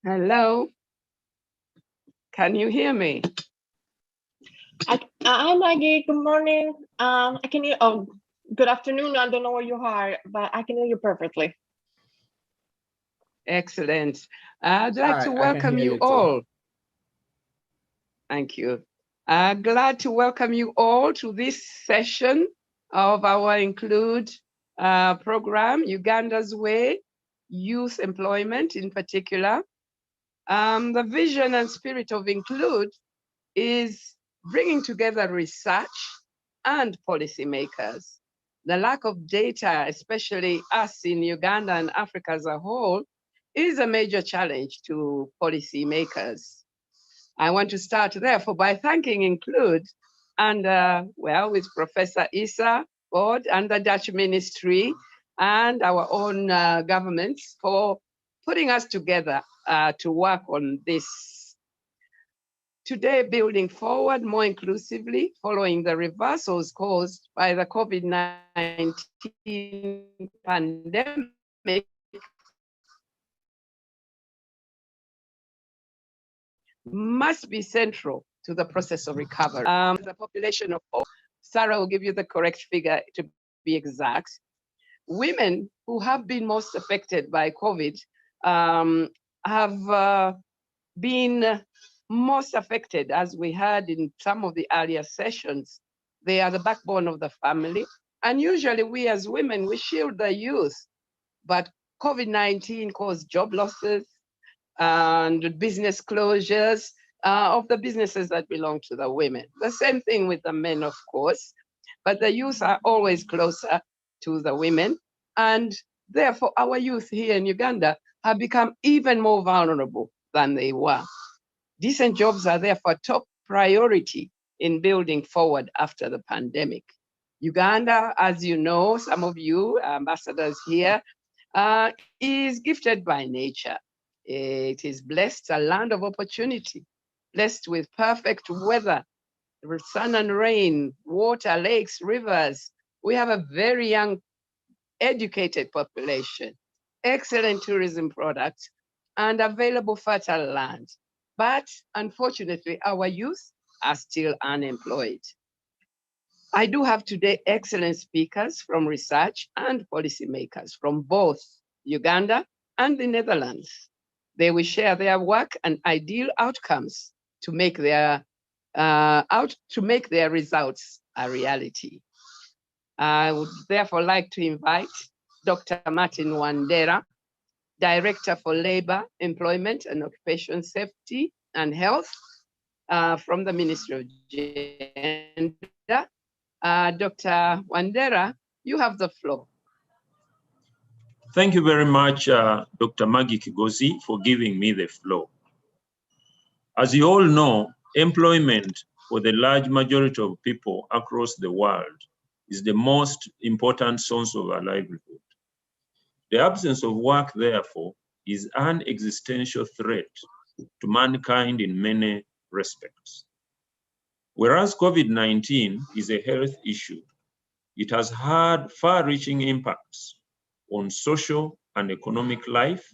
Hello, can you hear me? Hi, Maggie. Good morning. I can hear. Oh, good afternoon. I don't know where you are, but I can hear you perfectly. Excellent. I'd like to welcome you all. Thank you. Glad to welcome you all to this session of our Include program, Uganda's Way, Youth Employment in particular. The vision and spirit of Include is bringing together research and policymakers. The lack of data, especially us in Uganda and Africa as a whole, is a major challenge to policymakers. I want to start therefore by thanking Include and well, with Professor Issa Board and the Dutch Ministry and our own governments for putting us together to work on this. Today, building forward more inclusively following the reversals caused by the COVID-19 pandemic must be central to the process of recovery. The population of all, Sarah will give you the correct figure to be exact. Women who have been most affected by COVID have been most affected, as we heard in some of the earlier sessions. They are the backbone of the family. And usually we as women, we shield the youth, but COVID-19 caused job losses and business closures of the businesses that belong to the women. The same thing with the men, of course, but the youth are always closer to the women. And therefore our youth here in Uganda have become even more vulnerable than they were. Decent jobs are therefore top priority in building forward after the pandemic. Uganda, as you know, some of you ambassadors here, is gifted by nature. It is blessed, a land of opportunity, blessed with perfect weather, sun and rain, water, lakes, rivers. We have a very young, educated population, excellent tourism products, and available fertile land. But unfortunately, our youth are still unemployed. I do have today excellent speakers from research and policymakers from both Uganda and the Netherlands. They will share their work and ideal outcomes to make their results a reality. I would therefore like to invite Dr. Martin Wandera, Director for Labor, Employment and Occupation Safety and Health from the Ministry of Gender. Dr. Wandera, you have the floor. Thank you very much, Dr. Maggie Kigozi, for giving me the floor. As you all know, employment for the large majority of people across the world is the most important source of our livelihood. The absence of work, therefore, is an existential threat to mankind in many respects. Whereas COVID-19 is a health issue, it has had far-reaching impacts on social and economic life,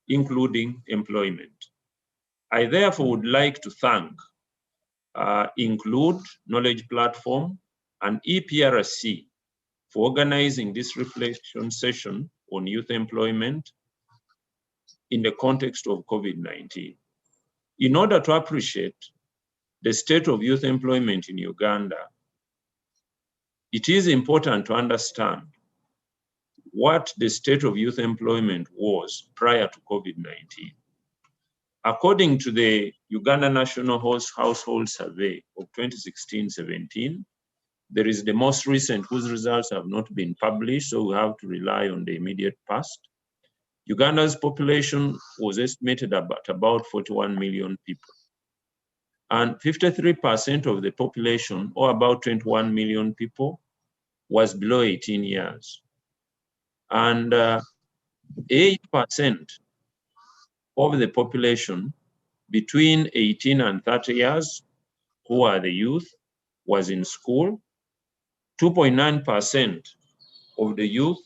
including employment. I therefore would like to thank Include Knowledge Platform and EPRC for organizing this reflection session on youth employment in the context of COVID-19. In order to appreciate the state of youth employment in Uganda, it is important to understand what the state of youth employment was prior to COVID-19. According to the Uganda National Household Survey of 2016-17, there is the most recent whose results have not been published, so we have to rely on the immediate past. Uganda's population was estimated at about 41 million people. And 53% of the population, or about 21 million people, was below 18 years. And 8% of the population between 18 and 30 years, who are the youth, was in school. 2.9% of the youth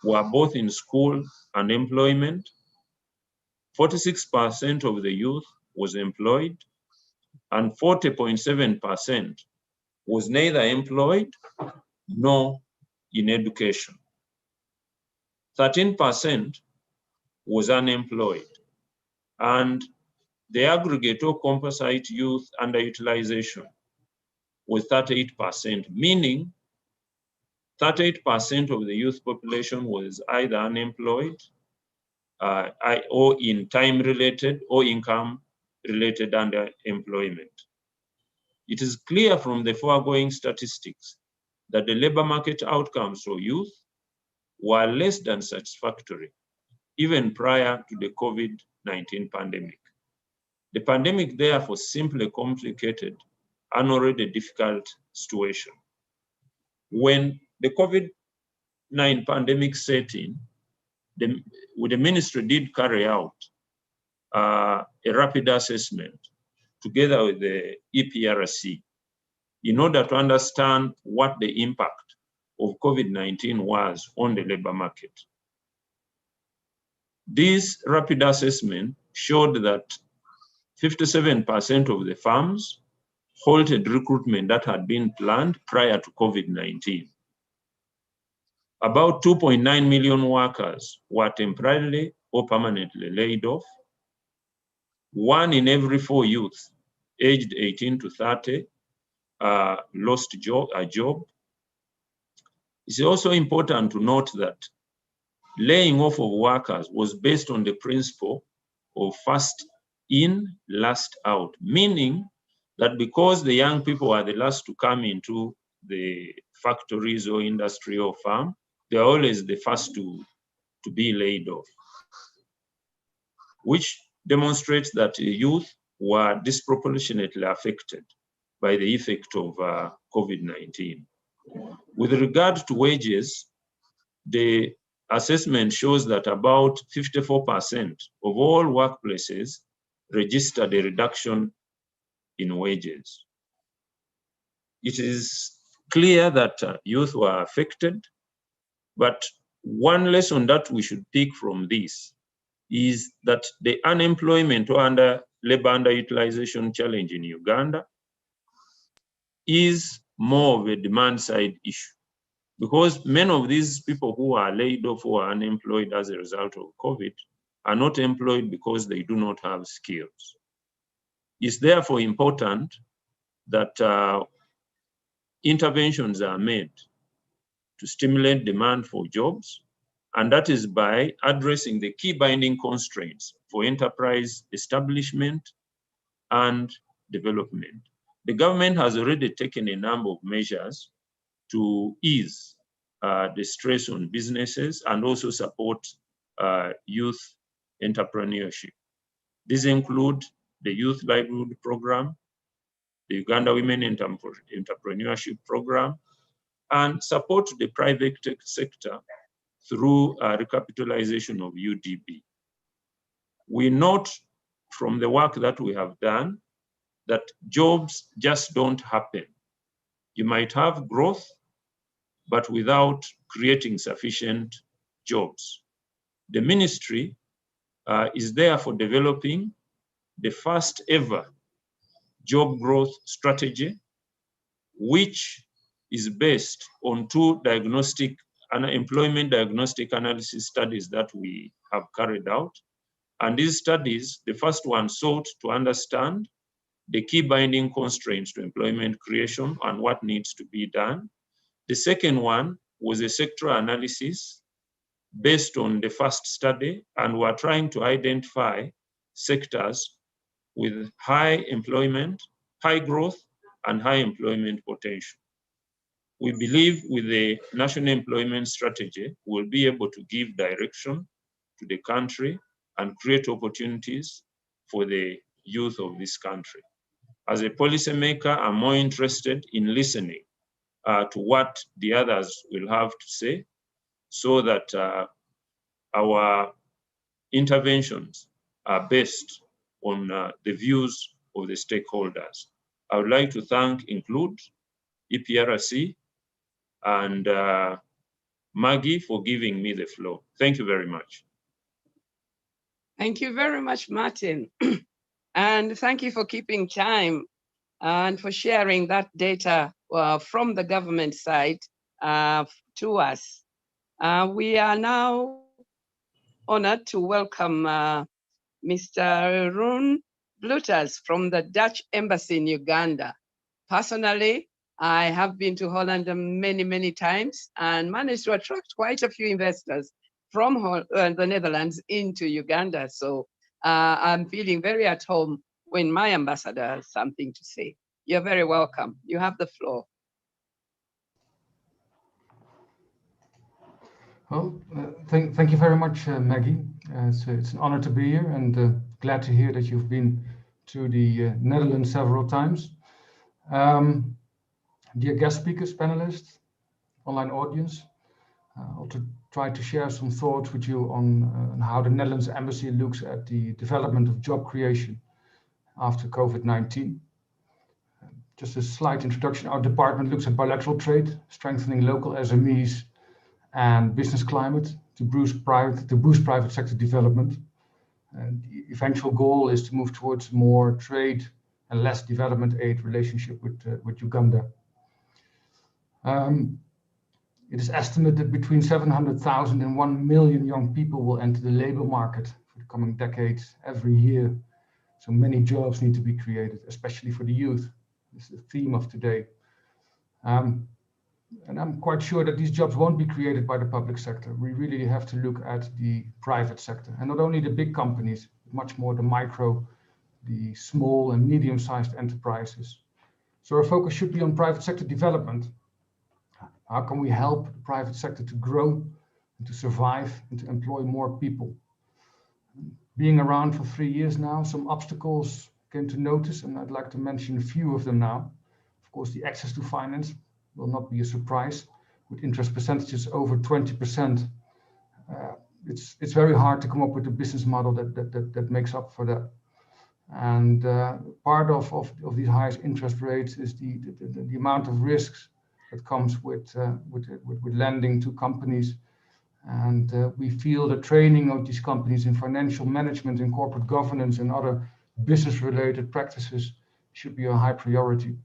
were both in school and employment. 46% of the youth was employed, and 40.7% was neither employed nor in education. 13% was unemployed, and the aggregate or composite youth underutilization was 38%, meaning 38% of the youth population was either unemployed or in time-related or income-related underemployment. It is clear from the foregoing statistics that the labor market outcomes for youth were less than satisfactory, even prior to the COVID-19 pandemic. The pandemic, therefore, simply complicated an already difficult situation. When the COVID-19 pandemic set in, the ministry did carry out a rapid assessment together with the EPRC in order to understand what the impact of COVID-19 was on the labor market. This rapid assessment showed that 57% of the firms halted recruitment that had been planned prior to COVID-19. About 2.9 million workers were temporarily or permanently laid off. 1 in every 4 youths aged 18 to 30 lost a job. It's also important to note that laying off of workers was based on the principle of first in, last out, meaning that because the young people are the last to come into the factories or industry or farm, they're always the first to be laid off, which demonstrates that youth were disproportionately affected by the effect of COVID-19. With regard to wages, the assessment shows that about 54% of all workplaces registered a reduction in wages. It is clear that youth were affected, but one lesson that we should pick from this is that the unemployment or labor underutilization challenge in Uganda is more of a demand side issue, because many of these people who are laid off or are unemployed as a result of COVID are not employed because they do not have skills. It's therefore important that interventions are made to stimulate demand for jobs, and that is by addressing the key binding constraints for enterprise establishment and development. The government has already taken a number of measures to ease the stress on businesses and also support youth entrepreneurship. These include the Youth Livelihood Program, the Uganda Women Entrepreneurship Program, and support to the private sector through recapitalization of UDB. We note from the work that we have done that jobs just don't happen. You might have growth, but without creating sufficient jobs. The ministry is therefore developing the first ever job growth strategy, which is based on 2 employment diagnostic analysis studies that we have carried out. And these studies, the first one sought to understand the key binding constraints to employment creation and what needs to be done. The second one was a sectoral analysis based on the first study, and we're trying to identify sectors with high employment, high growth, and high employment potential. We believe with the National Employment Strategy, we'll be able to give direction to the country and create opportunities for the youth of this country. As a policymaker, I'm more interested in listening to what the others will have to say, so that our interventions are based on the views of the stakeholders. I would like to include EPRC and Maggie for giving me the floor. Thank you very much. Thank you very much, Martin. And thank you for keeping time and for sharing that data from the government side to us. We are now honored to welcome Mr. Rune Bluters from the Dutch Embassy in Uganda. Personally, I have been to Holland many, many times and managed to attract quite a few investors from the Netherlands into Uganda. So I'm feeling very at home when my ambassador has something to say. You're very welcome. You have the floor. Well, thank you very much, Maggie. It's an honor to be here, and glad to hear that you've been to the Netherlands several times. Dear guest speakers, panelists, online audience, I'll try to share some thoughts with you on how the Netherlands Embassy looks at the development of job creation after COVID-19. Just a slight introduction, our department looks at bilateral trade, strengthening local SMEs and business climate to boost private sector development. And the eventual goal is to move towards more trade and less development aid relationship with Uganda. It is estimated that between 700,000 and 1 million young people will enter the labor market for the coming decades every year. So many jobs need to be created, especially for the youth. This is the theme of today. And I'm quite sure that these jobs won't be created by the public sector. We really have to look at the private sector, and not only the big companies, but much more the micro, the small and medium-sized enterprises. So our focus should be on private sector development. How can we help the private sector to grow and to survive and to employ more people? Being around for 3 years now, some obstacles came to notice, and I'd like to mention a few of them now. Of course, the access to finance will not be a surprise. With interest percentages over 20%, it's very hard to come up with a business model that makes up for that. And part of these high interest rates is the amount of risks that comes with lending to companies. And we feel the training of these companies in financial management and corporate governance and other business-related practices should be a high priority.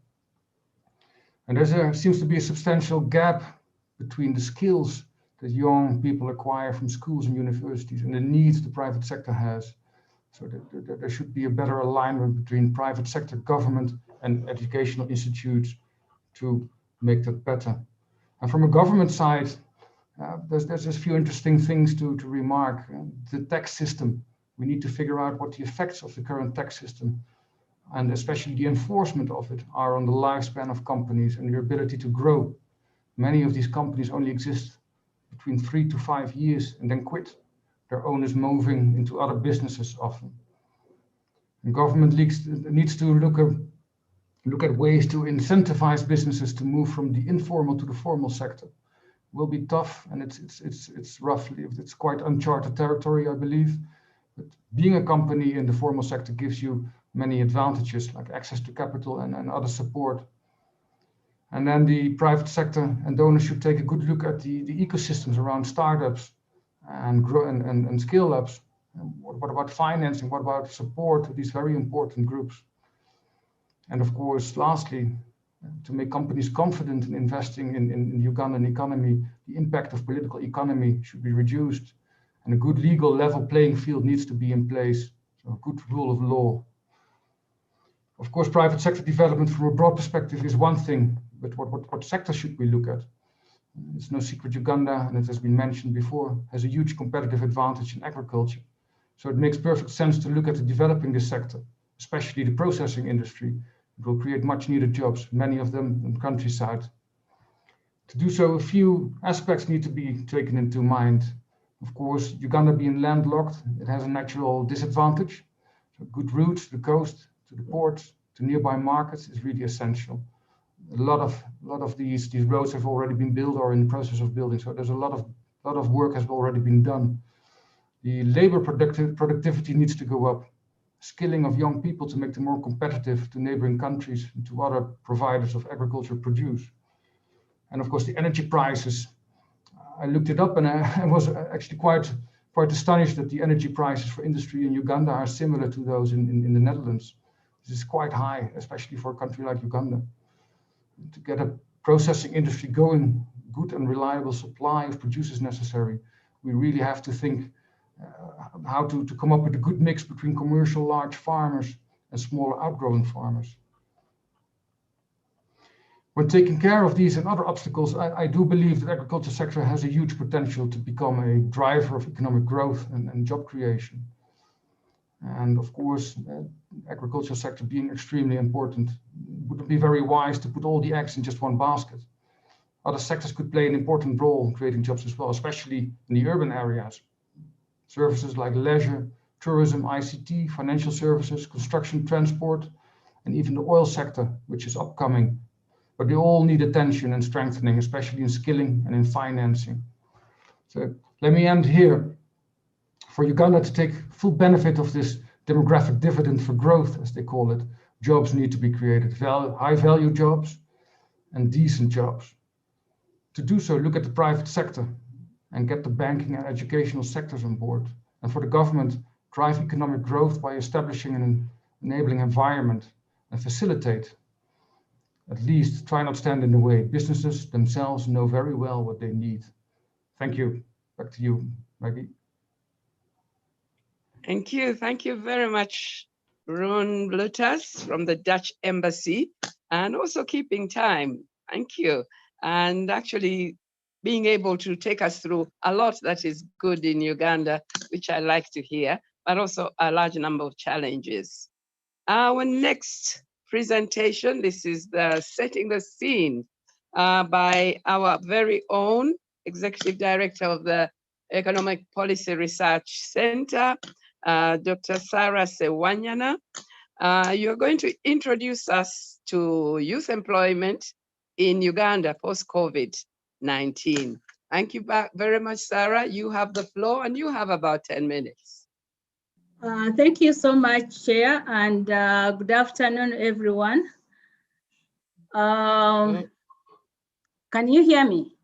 And there seems to be a substantial gap between the skills that young people acquire from schools and universities and the needs the private sector has. So there should be a better alignment between private sector, government, and educational institutes to make that better. And from a government side, there's a few interesting things to remark. The tax system, we need to figure out what the effects of the current tax system, and especially the enforcement of it, are on the lifespan of companies and their ability to grow. Many of these companies only exist between 3 to 5 years and then quit, their owners moving into other businesses often. And government needs to look at ways to incentivize businesses to move from the informal to the formal sector. It will be tough, and it's quite uncharted territory, I believe. But being a company in the formal sector gives you many advantages, like access to capital and other support. And then the private sector and donors should take a good look at the ecosystems around startups and scale-ups. What about financing? What about support to these very important groups? And of course, lastly, to make companies confident in investing in the Ugandan economy, the impact of political economy should be reduced, and a good legal level playing field needs to be in place, so a good rule of law. Of course, private sector development from a broad perspective is one thing, but what sector should we look at? It's no secret Uganda, and it has been mentioned before, has a huge competitive advantage in agriculture. So it makes perfect sense to look at developing this sector, especially the processing industry. It will create much needed jobs, many of them in the countryside. To do so, a few aspects need to be taken into mind. Of course, Uganda being landlocked, it has a natural disadvantage. So good routes to the coast, to the ports, to nearby markets is really essential. A lot of these roads have already been built or in the process of building. So there's a lot of work has already been done. The labor productivity needs to go up. Skilling of young people to make them more competitive to neighboring countries and to other providers of agricultural produce. And of course, the energy prices. I looked it up and I was actually quite astonished that the energy prices for industry in Uganda are similar to those in the Netherlands. This is quite high, especially for a country like Uganda. To get a processing industry going, good and reliable supply of produce is necessary. We really have to think how to come up with a good mix between commercial large farmers and smaller outgrowing farmers. When taking care of these and other obstacles, I do believe that the agriculture sector has a huge potential to become a driver of economic growth and job creation. And of course, agriculture sector being extremely important, would it be very wise to put all the eggs in just one basket? Other sectors could play an important role in creating jobs as well, especially in the urban areas. Services like leisure, tourism, ICT, financial services, construction, transport, and even the oil sector, which is upcoming. But they all need attention and strengthening, especially in skilling and in financing. So let me end here. For Uganda to take full benefit of this demographic dividend for growth, as they call it, jobs need to be created, high value jobs and decent jobs. To do so, look at the private sector and get the banking and educational sectors on board. And for the government, drive economic growth by establishing an enabling environment and facilitate. At least try not stand in the way. Businesses themselves know very well what they need. Thank you. Back to you, Maggie. Thank you very much, Ron Blutas from the Dutch Embassy, and also keeping time. Thank you. And actually being able to take us through a lot that is good in Uganda, which I like to hear, but also a large number of challenges. Our next presentation, this is the setting the scene by our very own Executive Director of the Economic Policy Research Center, Dr. Sarah Sewanyana. You're going to introduce us to youth employment in Uganda post-COVID-19. Thank you very much, Sarah. You have the floor and you have about 10 minutes. Thank you so much, Chair, and good afternoon, everyone. Can you hear me?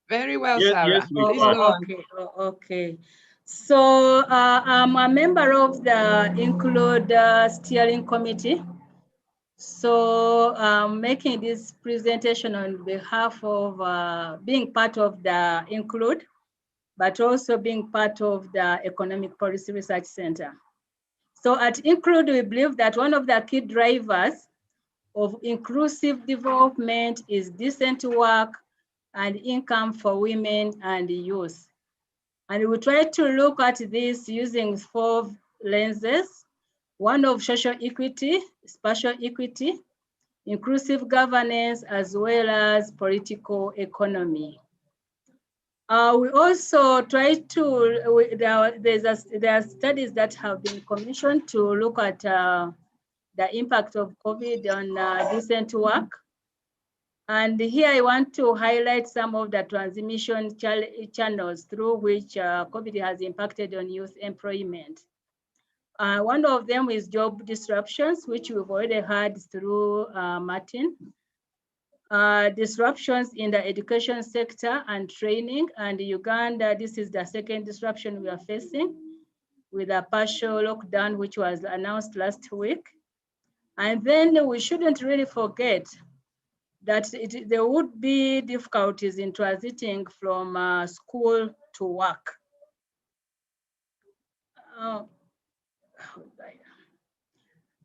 Very well, Yes, Sarah. yes, we Please can. go on. Okay, okay. So I'm a member of the Include Steering Committee. So I'm making this presentation on behalf of being part of the Include, but also being part of the Economic Policy Research Center. So at Include, we believe that one of the key drivers of inclusive development is decent work and income for women and youth. And we try to look at this using 4 lenses: one of social equity, spatial equity, inclusive governance, as well as political economy. We also try to, there are studies that have been commissioned to look at the impact of COVID on decent work. And here I want to highlight some of the transmission channels through which COVID has impacted on youth employment. One of them is job disruptions, which we've already heard through Martin. Disruptions in the education sector and training. And Uganda, this is the second disruption we are facing with a partial lockdown, which was announced last week. And then we shouldn't really forget that there would be difficulties in transiting from school to work.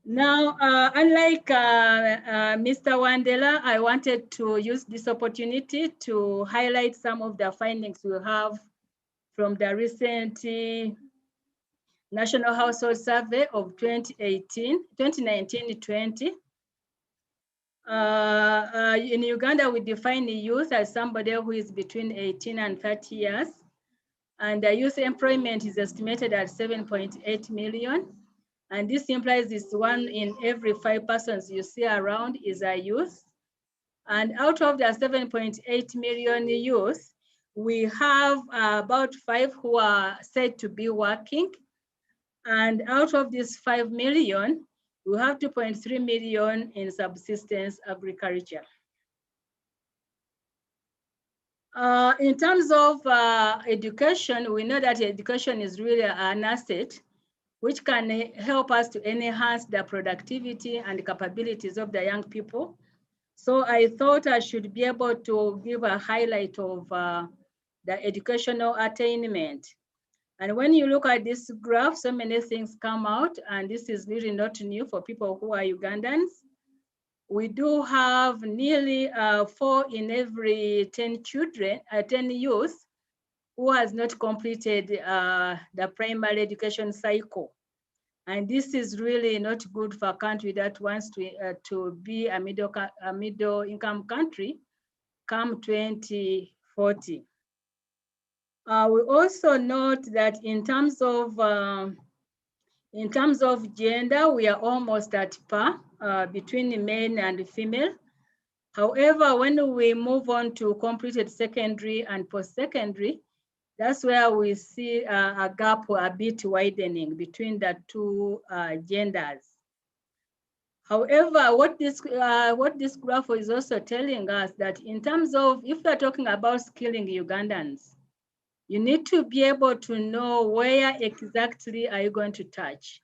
Now, unlike Mr. Wandela, I wanted to use this opportunity to highlight some of the findings we have from the recent National Household Survey of 2019-20. In Uganda, we define youth as somebody who is between 18 and 30 years. And youth employment is estimated at 7.8 million. And this implies this 1 in every 5 persons you see around is a youth. And out of the 7.8 million youth, we have about 5 who are said to be working. And out of these 5 million, we have 2.3 million in subsistence agriculture. In terms of education, we know that education is really an asset which can help us to enhance the productivity and capabilities of the young people. So I thought I should be able to give a highlight of the educational attainment. And when you look at this graph, so many things come out, and this is really not new for people who are Ugandans. We do have nearly 4 in every 10 children, 10 youth who has not completed the primary education cycle. And this is really not good for a country that wants to be a middle income country come 2040. We also note that in terms of gender, we are almost at par between men and female. However, when we move on to completed secondary and post-secondary, that's where we see a gap a bit widening between the two genders. However, what this graph is also telling us that in terms of, if we're talking about skilling Ugandans, you need to be able to know where exactly are you going to touch.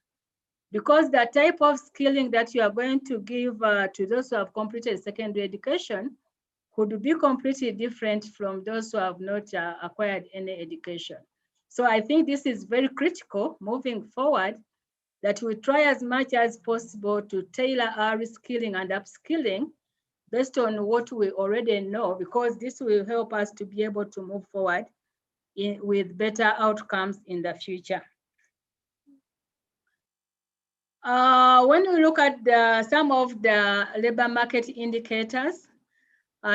Because the type of skilling that you are going to give to those who have completed secondary education could be completely different from those who have not acquired any education. So I think this is very critical moving forward, that we try as much as possible to tailor our reskilling and upskilling based on what we already know, because this will help us to be able to move forward with better outcomes in the future. When we look at some of the labor market indicators,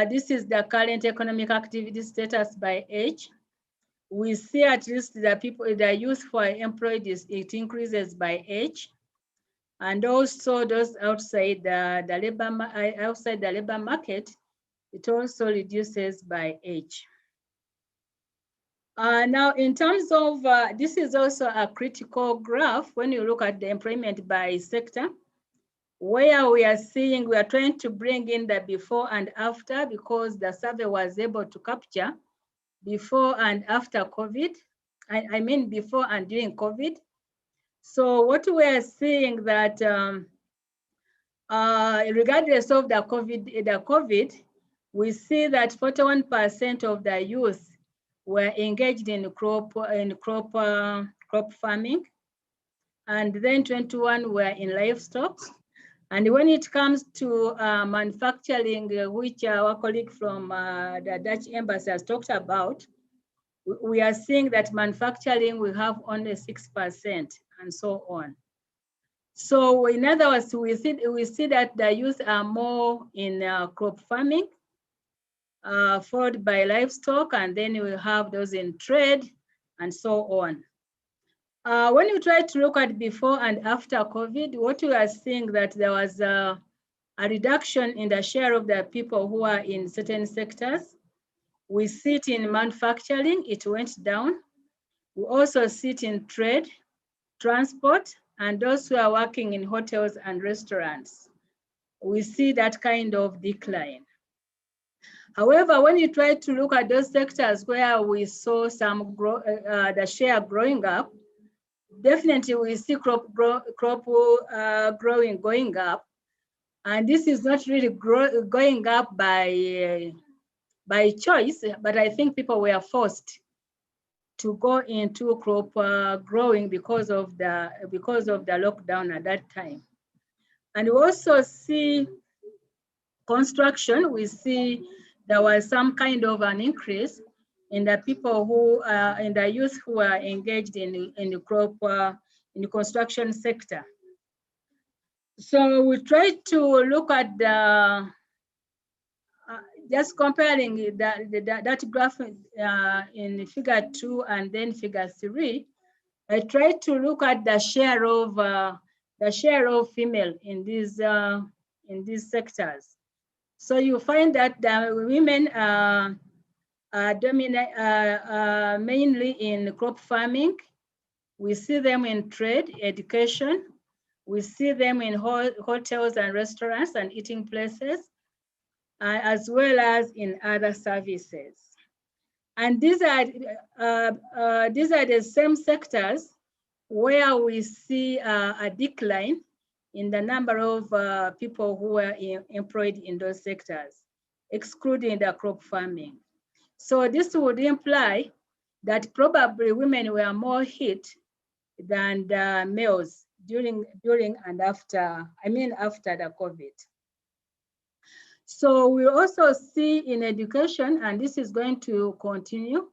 this is the current economic activity status by age. We see at least the youth who are employed, it increases by age. And also those outside the labor market, it also reduces by age. Now, in terms of, this is also a critical graph when you look at the employment by sector, where we are seeing, we are trying to bring in the before and after, because the survey was able to capture before and after COVID. I mean before and during COVID. So what we are seeing that regardless of the COVID, we see that 41% of the youth were engaged in crop farming, and then 21 were in livestock. And when it comes to manufacturing, which our colleague from the Dutch embassy has talked about, we are seeing that manufacturing will have only 6% and so on. So in other words, we see that the youth are more in crop farming, followed by livestock, and then we have those in trade and so on. When you try to look at before and after COVID, what we are seeing that there was a reduction in the share of the people who are in certain sectors. We see it in manufacturing, it went down. We also see it in trade, transport, and those who are working in hotels and restaurants. We see that kind of decline. However, when you try to look at those sectors where we saw some the share growing up, definitely we see crop growing going up, and this is not really going up by choice, but I think people were forced to go into crop growing because of the lockdown at that time. And we also see construction. We see there was some kind of an increase in the people who in the youth who are engaged in the crop in the construction sector. So we try to look at the just comparing that graph in figure 2 and then figure 3. I try to look at the share of female in these sectors. So you find that the women dominate mainly in crop farming. We see them in trade, education. We see them in hotels and restaurants and eating places, as well as in other services. And these are the same sectors where we see a decline in the number of people who are employed in those sectors, excluding the crop farming. So this would imply that probably women were more hit than the males during and after, after the COVID. So we also see in education, and this is going to continue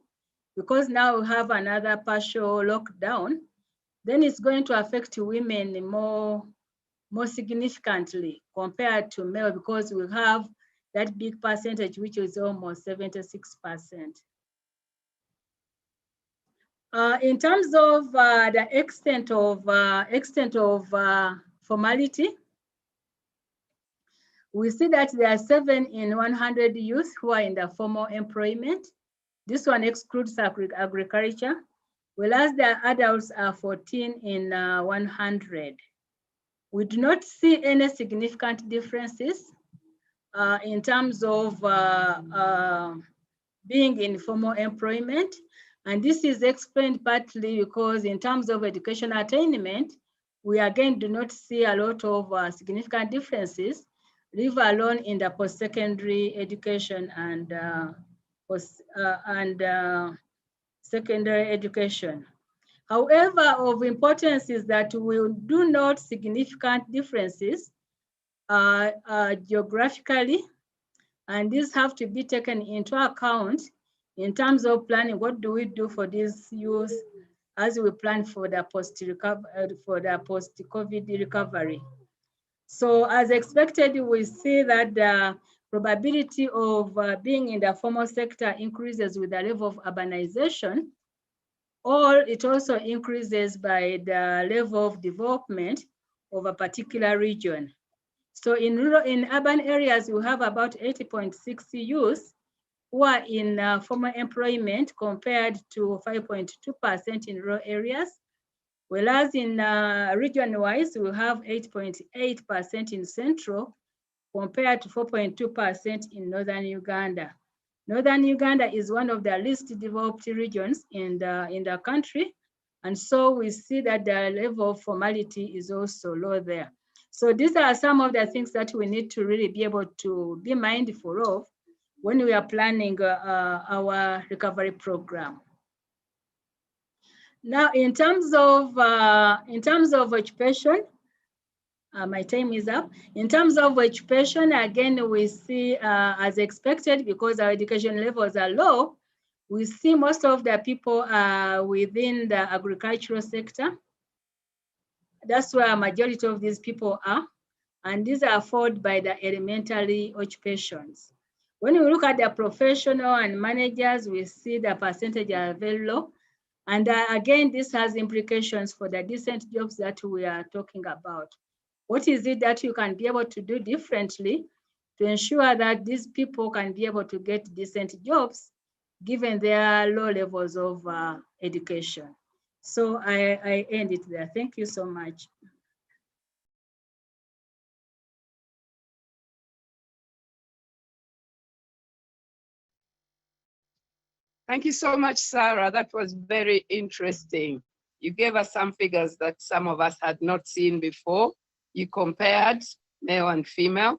because now we have another partial lockdown, then it's going to affect women more significantly compared to male, because we have that big percentage, which is almost 76%. In terms of the extent of formality, we see that there are 7 in 100 youth who are in the formal employment. This one excludes agriculture, whereas the adults are 14 in 100. We do not see any significant differences in terms of being in formal employment. And this is explained partly because in terms of educational attainment, we again do not see a lot of significant differences, leave alone in the post-secondary education and secondary education. However, of importance is that we do note significant differences geographically, and these have to be taken into account in terms of planning. What do we do for these youth as we plan for the post-COVID recovery? So as expected, we see that the probability of being in the formal sector increases with the level of urbanization, or it also increases by the level of development of a particular region. So in urban areas, we have about 80.6 youth who are in formal employment compared to 5.2% in rural areas. Whereas in region-wise, we have 8.8% in central compared to 4.2% in northern Uganda. Northern Uganda is one of the least developed regions in the country. And so we see that the level of formality is also low there. So these are some of the things that we need to really be able to be mindful of when we are planning our recovery program. Now, in terms of occupation, my time is up. In terms of occupation, again, we see as expected, because our education levels are low, we see most of the people within the agricultural sector. That's where a majority of these people are. And these are followed by the elementary occupations. When we look at the professional and managers, we see the percentage are very low. And again, this has implications for the decent jobs that we are talking about. What is it that you can be able to do differently to ensure that these people can be able to get decent jobs given their low levels of education? So I end it there. Thank you so much. Thank you so much, Sarah. That was very interesting. You gave us some figures that some of us had not seen before. You compared male and female,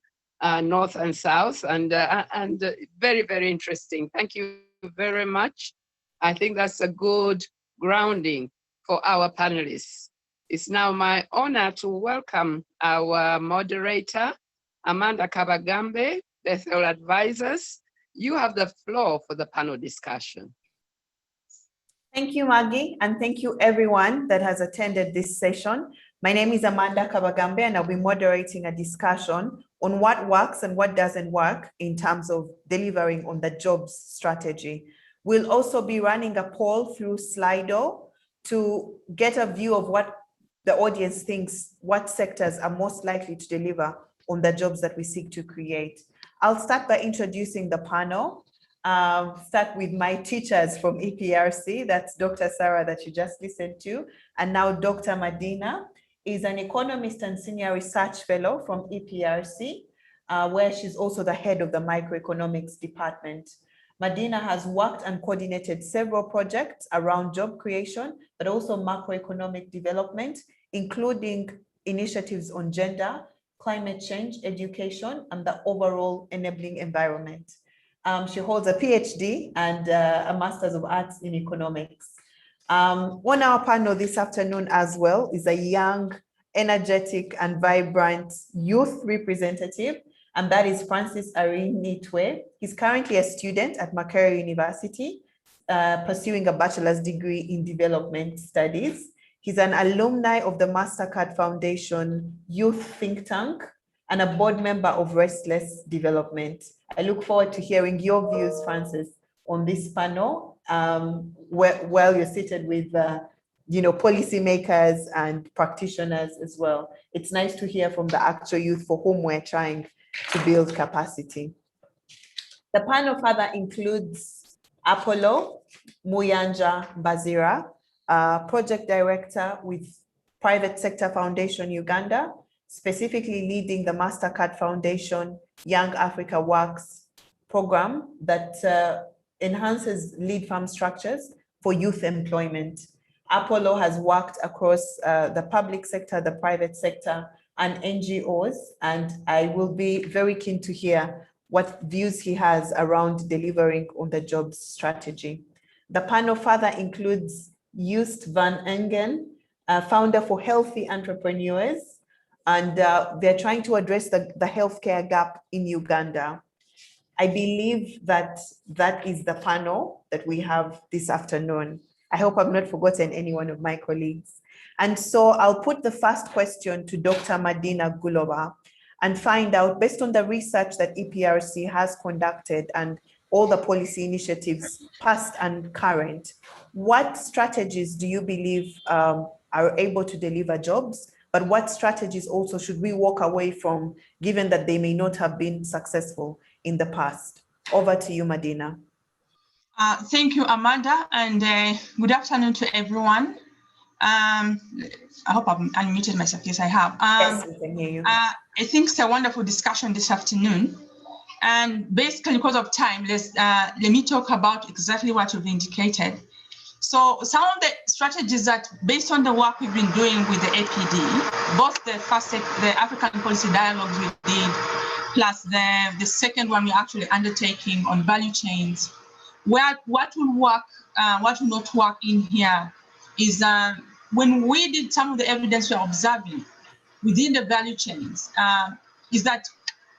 north and south, and very, very interesting. Thank you very much. I think that's a good grounding for our panelists. It's now my honor to welcome our moderator, Amanda Kabagambe, Bethel Advisors. You have the floor for the panel discussion. Thank you, Maggie, and thank you everyone that has attended this session. My name is Amanda Kabagambe, and I'll be moderating a discussion on what works and what doesn't work in terms of delivering on the jobs strategy. We'll also be running a poll through Slido to get a view of what the audience thinks, what sectors are most likely to deliver on the jobs that we seek to create. I'll start by introducing the panel. Start with my teachers from EPRC, that's Dr. Sarah that you just listened to, and now Dr. Madina is an economist and senior research fellow from EPRC, where she's also the head of the microeconomics department. Madina has worked and coordinated several projects around job creation, but also macroeconomic development, including initiatives on gender, climate change, education, and the overall enabling environment. She holds a PhD and a Master's of Arts in Economics. On our panel this afternoon as well is a young, energetic, and vibrant youth representative, and that is Francis Arinitwe. He's currently a student at Makerere University, pursuing a bachelor's degree in development studies. He's an alumni of the MasterCard Foundation Youth Think Tank and a board member of Restless Development. I look forward to hearing your views, Francis, on this panel, while you're seated with policymakers and practitioners as well. It's nice to hear from the actual youth for whom we're trying to build capacity. The panel further includes Apollo Muyanja Bazira, project director with Private Sector Foundation Uganda, specifically leading the MasterCard Foundation Young Africa Works program that enhances lead farm structures for youth employment. Apollo has worked across the public sector, the private sector, and NGOs, and I will be very keen to hear what views he has around delivering on the jobs strategy. The panel further includes Joost van Engen, founder for Healthy Entrepreneurs, and they're trying to address the healthcare gap in Uganda. I believe that that is the panel that we have this afternoon. I hope I've not forgotten any one of my colleagues. And so I'll put the first question to Dr. Madina Gulova and find out, based on the research that EPRC has conducted and all the policy initiatives, past and current, what strategies do you believe are able to deliver jobs? But what strategies also should we walk away from, given that they may not have been successful in the past? Over to you, Madina. Thank you, Amanda, and good afternoon to everyone. I hope I've unmuted myself. Yes, I have. Yes, we can hear you. I think it's a wonderful discussion this afternoon. And basically, because of time, let me talk about exactly what you've indicated. So some of the strategies that, based on the work we've been doing with the APD, both the African policy dialogues we did, plus the second one we're actually undertaking on value chains, what will work, what will not work in here is when we did some of the evidence we're observing within the value chains, is that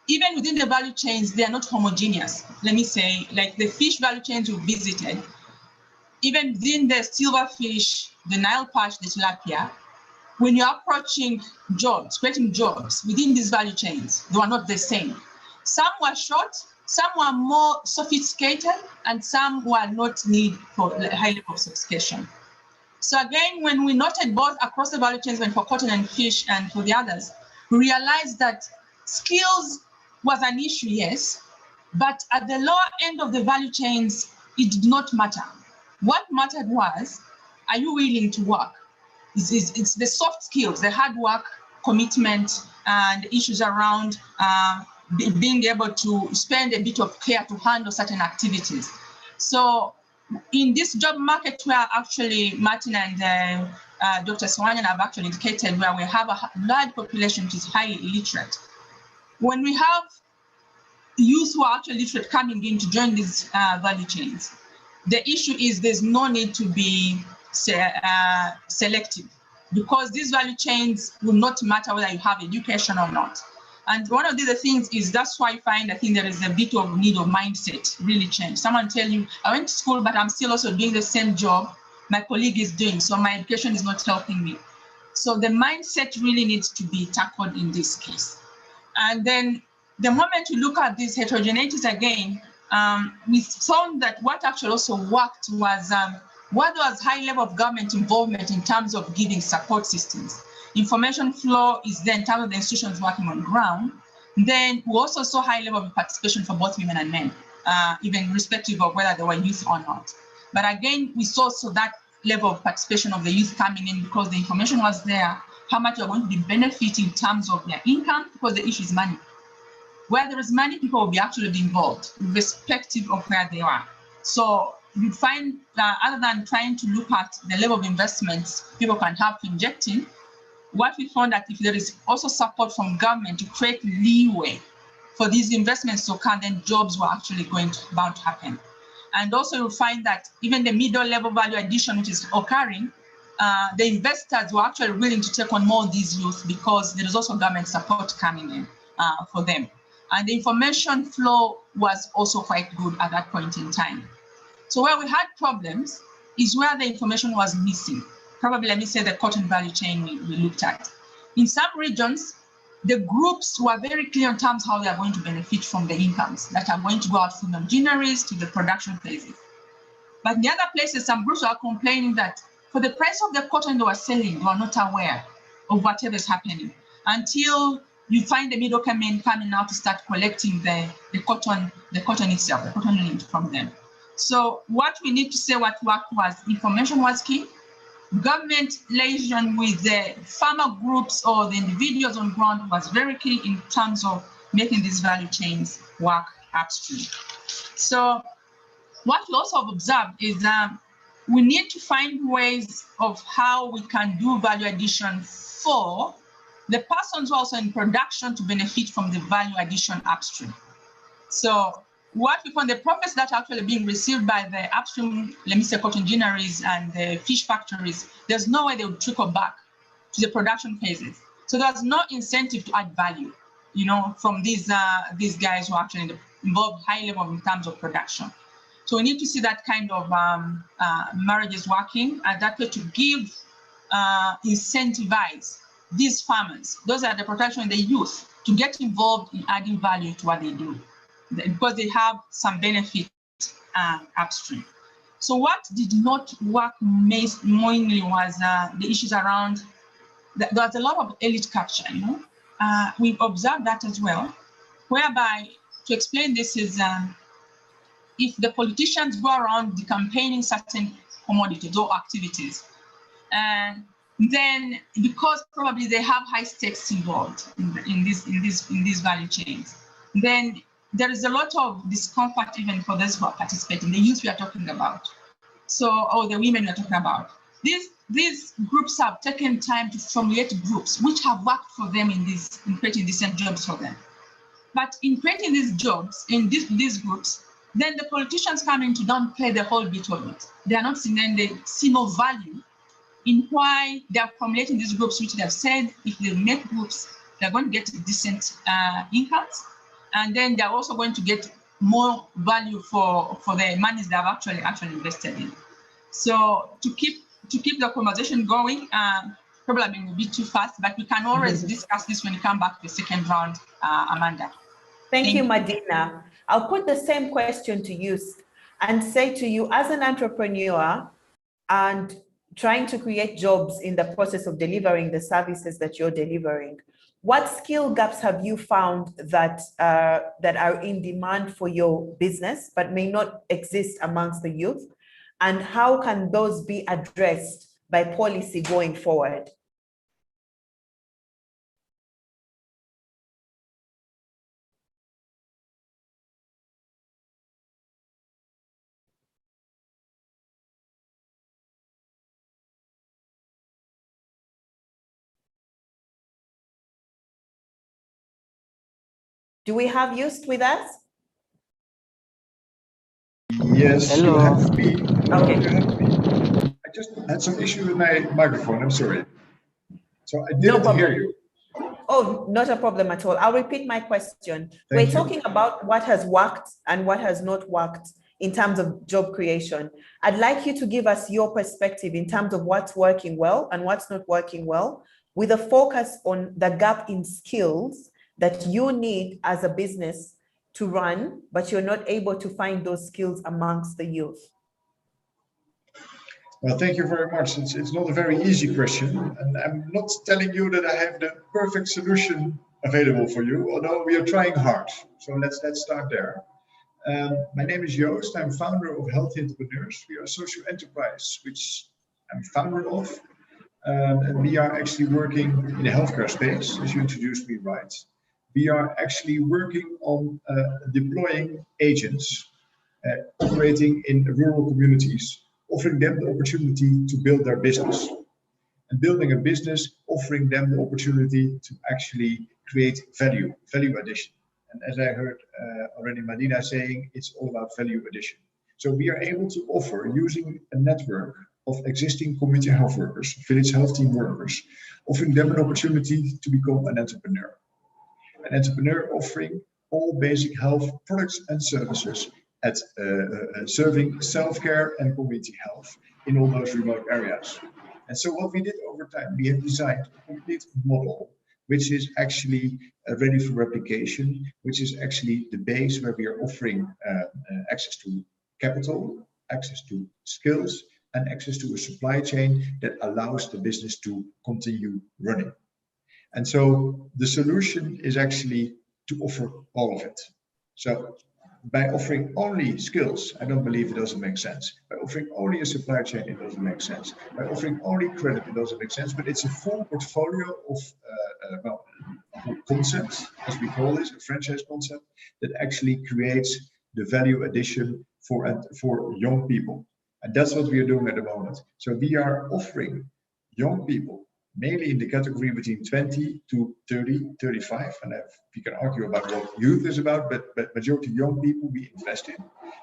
even within the value chains, they are not homogeneous. Let me say, like the fish value chains we visited, even within the silverfish, the Nile perch, the tilapia, when you're approaching jobs, creating jobs within these value chains, they were not the same. Some were short, some were more sophisticated, and some were not need for a high level of sophistication. So again, when we noted both across the value chains, when for cotton and fish and for the others, we realized that skills was an issue, yes, but at the lower end of the value chains, it did not matter. What mattered was, are you willing to work? It's the soft skills, the hard work, commitment, and issues around being able to spend a bit of care to handle certain activities. So in this job market where actually Martin and Dr. Swanyan have actually indicated, where we have a large population which is highly illiterate, when we have youth who are actually literate coming in to join these value chains, the issue is there's no need to be selective, because these value chains will not matter whether you have education or not. And one of the other things is that's why I think there is a bit of need of mindset really change. Someone tell you, I went to school, but I'm still also doing the same job my colleague is doing, so my education is not helping me. So the mindset really needs to be tackled in this case. And then the moment you look at these heterogeneities again, we found that what actually also worked was what was high level of government involvement in terms of giving support systems. Information flow is there in terms of the institutions working on ground, Then we also saw high level of participation for both women and men, even irrespective of whether they were youth or not. But again, we saw that level of participation of the youth coming in because the information was there, how much you're going to be benefiting in terms of their income, because the issue is money. Where there is money, people will be actually be involved, irrespective of where they are. So you find that other than trying to look at the level of investments people can have to inject in, what we found that if there is also support from government to create leeway for these investments to occur, then jobs were actually bound to happen. And also you'll find that even the middle level value addition, which is occurring, the investors were actually willing to take on more of these youth because there is also government support coming in for them. And the information flow was also quite good at that point in time. So where we had problems is where the information was missing. Probably, let me say, the cotton value chain we looked at. In some regions, the groups were very clear in terms of how they are going to benefit from the incomes that are going to go out from the machineries to the production phases. But in the other places, some groups are complaining that for the price of the cotton they were selling, they were not aware of whatever is happening until you find the middlemen coming out to start collecting the cotton itself, the cotton lint from them. So what we need to say, what worked was information was key. Government liaison with the farmer groups or the individuals on ground was very key in terms of making these value chains work upstream. So what we also observed is we need to find ways of how we can do value addition for the persons who are also in production to benefit from the value addition upstream. So what we found, the profits that are actually being received by the upstream, let me say, cotton ginneries and the fish factories, there's no way they would trickle back to the production phases. So there's no incentive to add value, from these guys who are actually involved high level in terms of production. So we need to see that kind of marriages working, and that way to give, incentivize these farmers, those are the production and the youth, to get involved in adding value to what they do, because they have some benefit upstream. So what did not work mainly was the issues around, there was a lot of elite capture, We've observed that as well, whereby, to explain this is, if the politicians go around campaigning certain commodities or activities, and then because probably they have high stakes involved in these value chains, then there is a lot of discomfort even for those who are participating, the youth we are talking about, or the women we are talking about. These groups have taken time to formulate groups which have worked for them in creating decent jobs for them. But in creating these jobs in these groups, then the politicians come in to downplay the whole bit of it. They are not seeing, then they see no value in why they are formulating these groups, which they have said if they make groups, they're going to get decent incomes, and then they're also going to get more value for the monies they have actually invested in. So to keep the conversation going, probably I've been a bit too fast, but we can always discuss this when we come back to the second round, Amanda. Thank you, Madina. I'll put the same question to you and say to you, as an entrepreneur and trying to create jobs in the process of delivering the services that you're delivering, what skill gaps have you found that are in demand for your business but may not exist amongst the youth? And how can those be addressed by policy going forward? Do we have Just with us? Yes, Hello. you have me. Okay. You have me. I just had some issue with my microphone. I'm sorry. So I didn't hear you. Oh, not a problem at all. I'll repeat my question. We're talking about what has worked and what has not worked in terms of job creation. I'd like you to give us your perspective in terms of what's working well and what's not working well, with a focus on the gap in skills that you need as a business to run, but you're not able to find those skills amongst the youth. Well, thank you very much. It's not a very easy question, and I'm not telling you that I have the perfect solution available for you, although we are trying hard. So let's start there. My name is Joost. I'm founder of Healthy Entrepreneurs. We are a social enterprise, which I'm founder of. And we are actually working in the healthcare space, as you introduced me, right? We are actually working on deploying agents operating in rural communities, offering them the opportunity to build their business. And building a business, offering them the opportunity to actually create value addition. And as I heard already Madina saying, it's all about value addition. So we are able to offer, using a network of existing community health workers, village health team workers, offering them an opportunity to become an entrepreneur. An entrepreneur offering all basic health products and services at serving self-care and community health in all those remote areas. And so what we did over time, we have designed a complete model, which is actually ready for replication, which is actually the base where we are offering access to capital, access to skills, and access to a supply chain that allows the business to continue running. And so the solution is actually to offer all of it. So by offering only skills, I don't believe it doesn't make sense. By offering only a supply chain, it doesn't make sense. By offering only credit, it doesn't make sense. But it's a full portfolio of concepts, as we call this, a franchise concept, that actually creates the value addition for young people. And that's what we are doing at the moment. So we are offering young people, mainly in the category between 20 to 30, 35. And we can argue about what youth is about, but majority young people we invest in.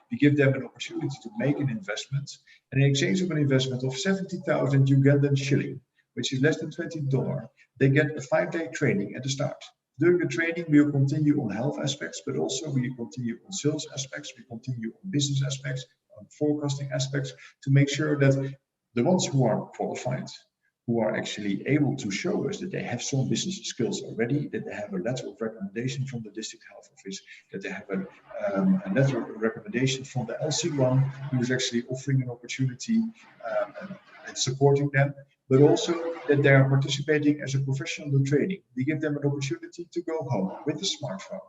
We give them an opportunity to make an investment. And in exchange of an investment of 70,000 Ugandan shilling, which is less than $20, they get a 5-day training at the start. During the training, we will continue on health aspects, but also we continue on sales aspects, we continue on business aspects, on forecasting aspects, to make sure that the ones who are qualified, who are actually able to show us that they have some business skills already, that they have a letter of recommendation from the district health office, that they have a letter of recommendation from the LC1, who is actually offering an opportunity and supporting them, but also that they are participating as a professional in training. We give them an opportunity to go home with a smartphone,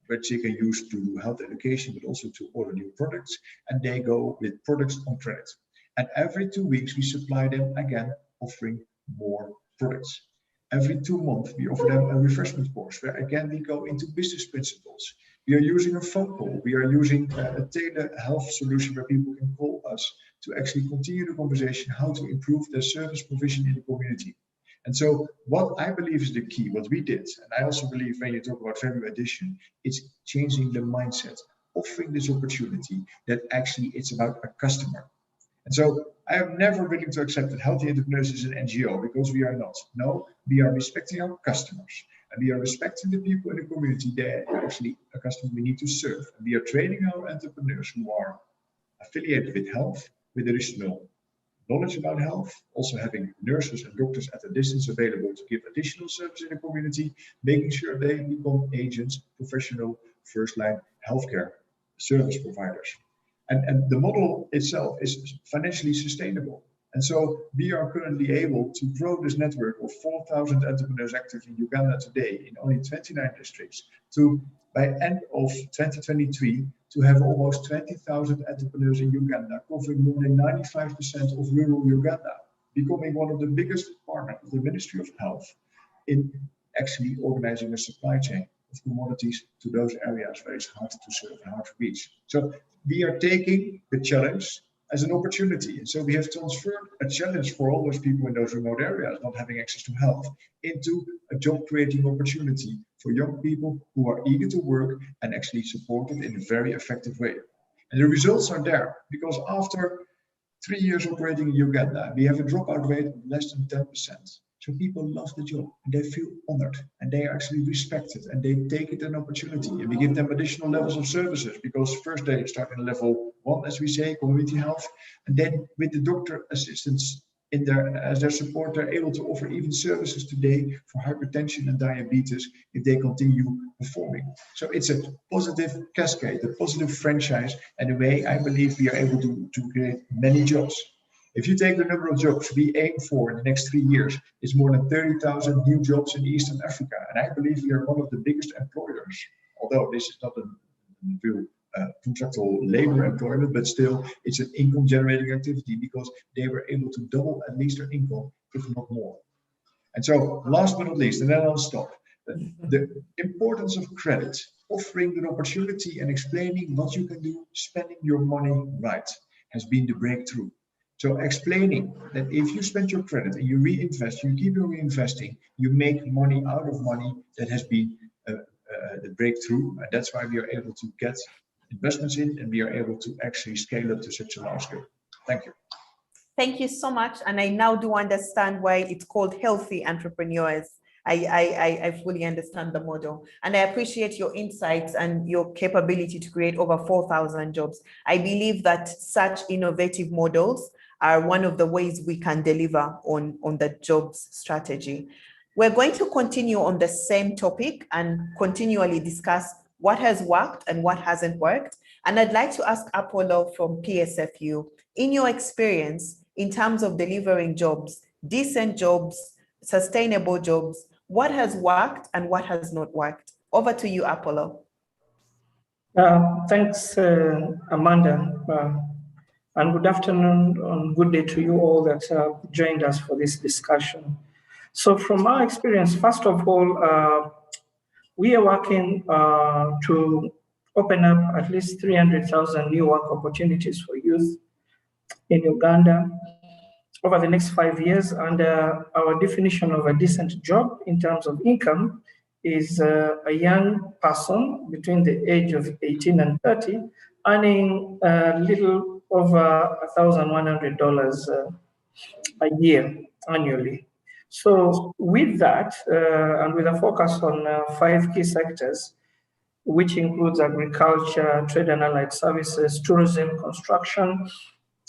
which they can use to do health education, but also to order new products, and they go with products on credit. And every 2 weeks, we supply them again, offering more products. Every 2 months, we offer them a refreshment course, where again, we go into business principles. We are using a phone call. We are using a telehealth solution where people can call us to actually continue the conversation, how to improve their service provision in the community. And so what I believe is the key, what we did, and I also believe when you talk about value addition, it's changing the mindset, offering this opportunity that actually it's about a customer. And so I am never willing to accept that Healthy Entrepreneurs is an NGO, because we are not. No, we are respecting our customers, and we are respecting the people in the community. They are actually a customer we need to serve. And we are training our entrepreneurs who are affiliated with health, with additional knowledge about health, also having nurses and doctors at a distance available to give additional service in the community, making sure they become agents, professional, first-line healthcare service providers. And the model itself is financially sustainable. And so we are currently able to grow this network of 4,000 entrepreneurs active in Uganda today in only 29 districts to, by end of 2023, to have almost 20,000 entrepreneurs in Uganda, covering more than 95% of rural Uganda, becoming one of the biggest partners of the Ministry of Health in actually organizing a supply chain of commodities to those areas where it's hard to serve and hard to reach. So we are taking the challenge as an opportunity. And so we have transferred a challenge for all those people in those remote areas not having access to health into a job creating opportunity for young people who are eager to work and actually supported in a very effective way. And the results are there, because after 3 years operating in Uganda, we have a dropout rate of less than 10%. So people love the job and they feel honored and they are actually respected and they take it an opportunity, and we give them additional levels of services, because first they start in level 1, as we say, community health, and then with the doctor assistants in there as their support, they're able to offer even services today for hypertension and diabetes if they continue performing. So it's a positive cascade, a positive franchise, and a way I believe we are able to create many jobs. If you take the number of jobs we aim for in the next 3 years, it's more than 30,000 new jobs in Eastern Africa. And I believe we are one of the biggest employers, although this is not a real contractual labor employment, but still it's an income generating activity because they were able to double at least their income, if not more. And so last but not least, and then I'll stop, the importance of credit, offering an opportunity and explaining what you can do, spending your money right, has been the breakthrough. So explaining that if you spend your credit and you reinvest, you keep on reinvesting, you make money out of money, that has been the breakthrough. And that's why we are able to get investments in and we are able to actually scale up to such a large scale. Thank you. Thank you so much. And I now do understand why it's called healthy entrepreneurs. I fully understand the model, and I appreciate your insights and your capability to create over 4,000 jobs. I believe that such innovative models are one of the ways we can deliver on the jobs strategy. We're going to continue on the same topic and continually discuss what has worked and what hasn't worked. And I'd like to ask Apollo from PSFU, in your experience, in terms of delivering jobs, decent jobs, sustainable jobs, what has worked and what has not worked? Over to you, Apollo. Thanks, Amanda. And good afternoon and good day to you all that joined us for this discussion. So from our experience, first of all, we are working to open up at least 300,000 new work opportunities for youth in Uganda over the next 5 years. And our definition of a decent job in terms of income is a young person between the age of 18 and 30 earning a little over $1,100 a year annually. So with that, and with a focus on 5 key sectors, which includes agriculture, trade and allied services, tourism, construction,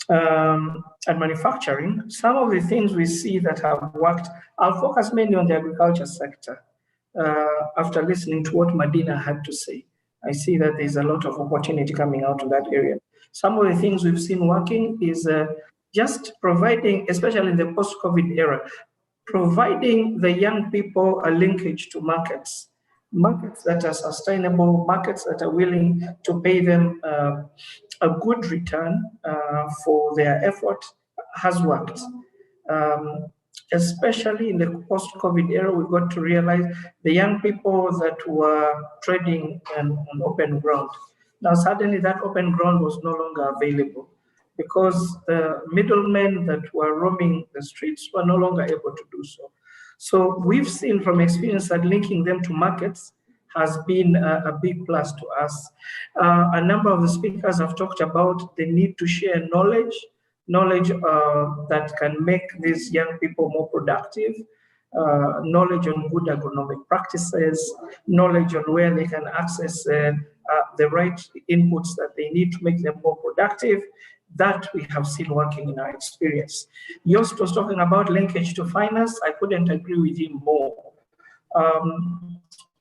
and manufacturing, some of the things we see that have worked, I'll focus mainly on the agriculture sector. After listening to what Medina had to say, I see that there's a lot of opportunity coming out of that area. Some of the things we've seen working is just providing, especially in the post-COVID era, providing the young people a linkage to markets that are sustainable, markets that are willing to pay them a good return for their effort has worked. Especially in the post-COVID era, we got to realize the young people that were trading on open ground. Now, suddenly that open ground was no longer available because the middlemen that were roaming the streets were no longer able to do so. So we've seen from experience that linking them to markets has been a big plus to us. A number of the speakers have talked about the need to share knowledge that can make these young people more productive, knowledge on good agronomic practices, knowledge on where they can access the right inputs that they need to make them more productive. That we have seen working in our experience. Yost was talking about linkage to finance. I couldn't agree with him more.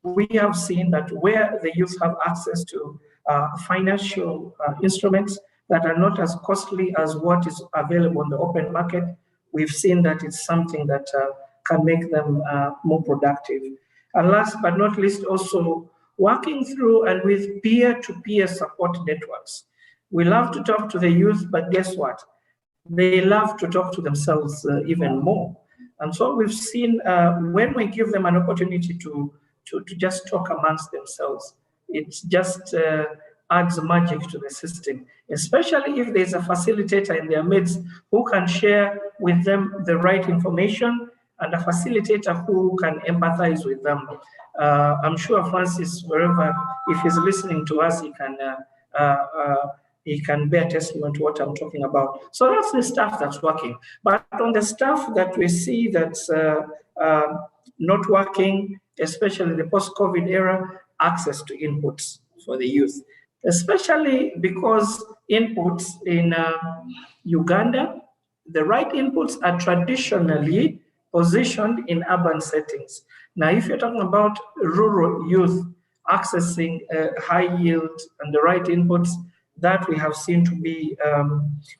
We have seen that where the youth have access to financial instruments that are not as costly as what is available on the open market, we've seen that it's something that can make them more productive. And last but not least, also working through and with peer-to-peer support networks. We love to talk to the youth, but guess what? They love to talk to themselves even more. And so we've seen when we give them an opportunity to just talk amongst themselves, it just adds magic to the system, especially if there's a facilitator in their midst who can share with them the right information and a facilitator who can empathize with them. I'm sure Francis, wherever, if he's listening to us, he can bear testimony to what I'm talking about. So that's the stuff that's working. But on the stuff that we see that's not working, especially in the post-COVID era, access to inputs for the youth, especially because inputs in Uganda, the right inputs are traditionally positioned in urban settings. Now, if you're talking about rural youth accessing high yield and the right inputs, that we have seen to be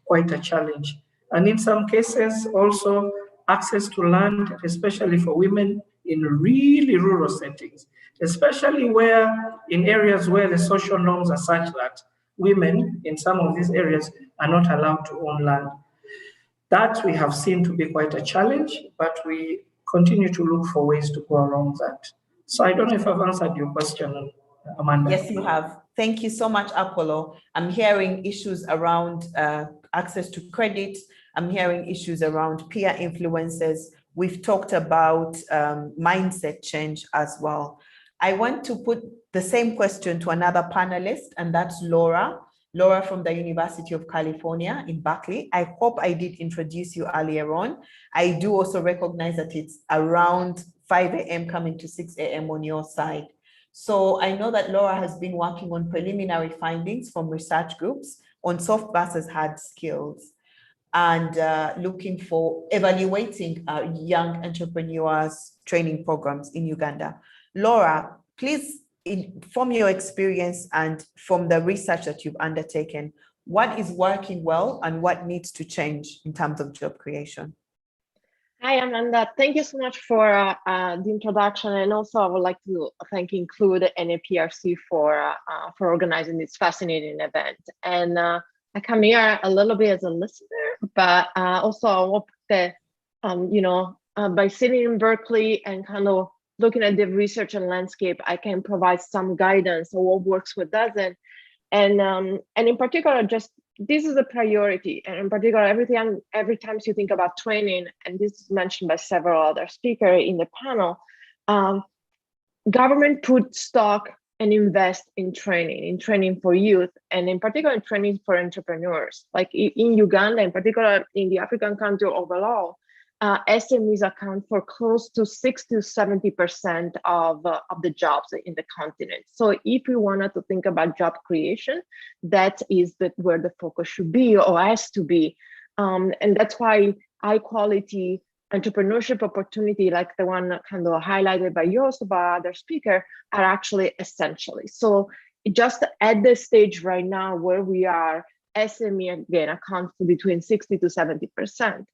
quite a challenge. And in some cases, also access to land, especially for women in really rural settings, especially where in areas where the social norms are such that women in some of these areas are not allowed to own land. That we have seen to be quite a challenge, but we continue to look for ways to go around that. So I don't know if I've answered your question, Amanda. Yes, you have. Thank you so much, Apollo. I'm hearing issues around access to credit. I'm hearing issues around peer influences. We've talked about mindset change as well. I want to put the same question to another panelist, and that's Laura. Laura from the University of California in Berkeley. I hope I did introduce you earlier on. I do also recognize that it's around 5 a.m. coming to 6 a.m. on your side. So I know that Laura has been working on preliminary findings from research groups on soft versus hard skills and looking for evaluating young entrepreneurs training programs in Uganda. Laura, please, from your experience and from the research that you've undertaken, what is working well and what needs to change in terms of job creation? Hi, Amanda. Thank you so much for the introduction. And also I would like to thank Include and APRC for organizing this fascinating event. And I come here a little bit as a listener, but also I hope that, by sitting in Berkeley and kind of looking at the research and landscape, I can provide some guidance on what works, what doesn't. And in particular, just this is a priority. And in particular, every time you think about training, and this is mentioned by several other speakers in the panel, government put stock and invest in training for youth, and in particular, training for entrepreneurs. Like in Uganda, in particular, in the African country overall, SMEs account for close to 60 to 70% of the jobs in the continent. So if we wanted to think about job creation, that is where the focus should be or has to be. And that's why high quality entrepreneurship opportunity, like the one kind of highlighted by yours, by other speaker, are actually essentially. So just at the stage right now where we are, SME again account for between 60 to 70%.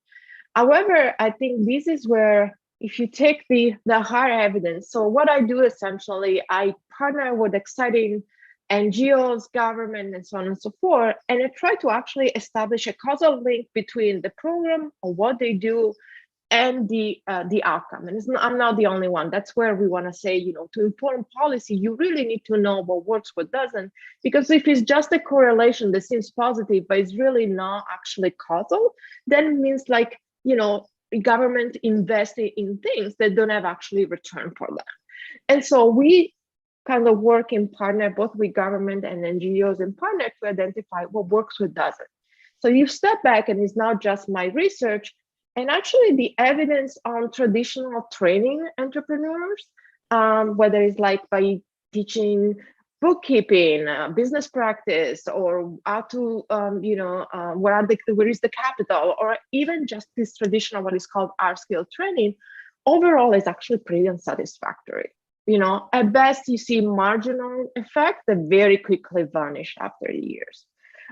However, I think this is where, if you take the hard evidence, so what I do essentially, I partner with exciting NGOs, government, and so on and so forth, and I try to actually establish a causal link between the program or what they do and the outcome. And I'm not the only one. That's where we want to say, to inform policy, you really need to know what works, what doesn't, because if it's just a correlation that seems positive, but it's really not actually causal, then it means like, government investing in things that don't have actually return for them. And so we kind of work in partner, both with government and NGOs in partner, to identify what works, what doesn't. So you step back, and it's not just my research, and actually the evidence on traditional training entrepreneurs, whether it's like by teaching bookkeeping, business practice, or how to, where is the capital, or even just this traditional, what is called R-skill training, overall is actually pretty unsatisfactory. At best you see marginal effect that very quickly vanish after years.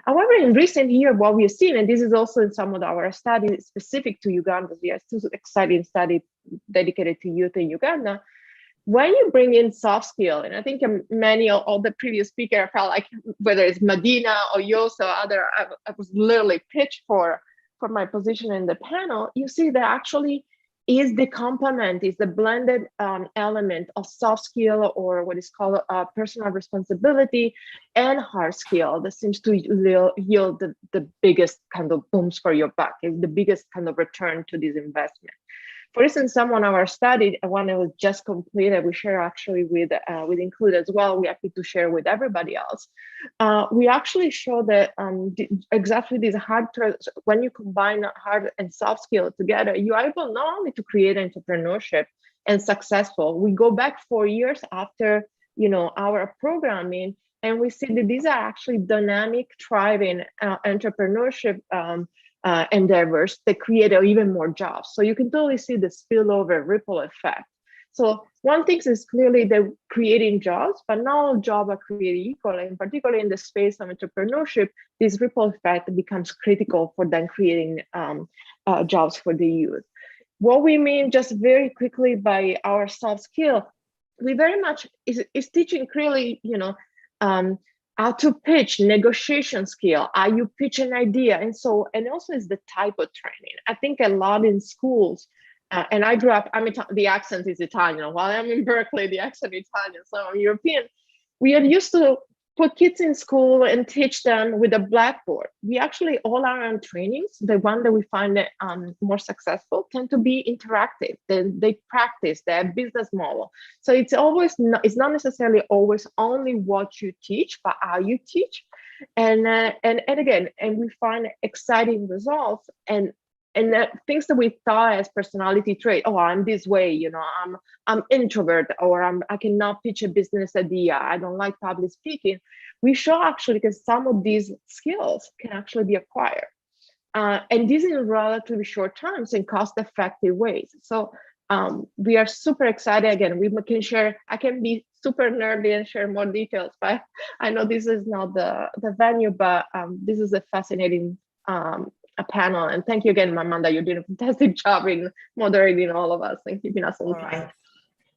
However, in recent years, what we've seen, and this is also in some of our studies specific to Uganda, we have two exciting studies dedicated to youth in Uganda. When you bring in soft skill, and I think many of all the previous speakers felt like, whether it's Medina or Yosa or other, I was literally pitched for my position in the panel, you see that actually is the complement, is the blended element of soft skill, or what is called personal responsibility, and hard skill that seems to yield the biggest kind of booms for your buck, the biggest kind of return to this investment. For instance, some of our study, one that was just completed, we share actually with Include as well. We're happy to share with everybody else. We actually show that exactly these when you combine hard and soft skill together, you are able not only to create entrepreneurship and successful. We go back 4 years after our programming, and we see that these are actually dynamic, thriving entrepreneurship endeavors that create even more jobs. So you can totally see the spillover ripple effect. So one thing is clearly they're creating jobs, but not all jobs are created equal. And particularly in the space of entrepreneurship, this ripple effect becomes critical for them creating jobs for the youth. What we mean just very quickly by our soft skill, we very much is teaching clearly, how to pitch, negotiation skill, how you pitch an idea. And also is the type of training. I think a lot in schools, and I grew up, the accent is Italian. While I'm in Berkeley, the accent is Italian, so I'm European. We are used to put kids in school and teach them with a blackboard. We actually, all our own trainings, the one that we find more successful, tend to be interactive. They practice their business model. So it's it's not necessarily always only what you teach, but how you teach. And we find exciting results and things that we thought as personality trait. Oh, I'm this way, I'm introvert, or I cannot pitch a business idea. I don't like public speaking. We show actually because some of these skills can actually be acquired, and this in relatively short terms and cost-effective ways. So we are super excited. Again, we can share. I can be super nerdy and share more details, but I know this is not the venue. But this is a fascinating a panel, and thank you again, Amanda. You're doing a fantastic job in moderating all of us and keeping us on track. Right.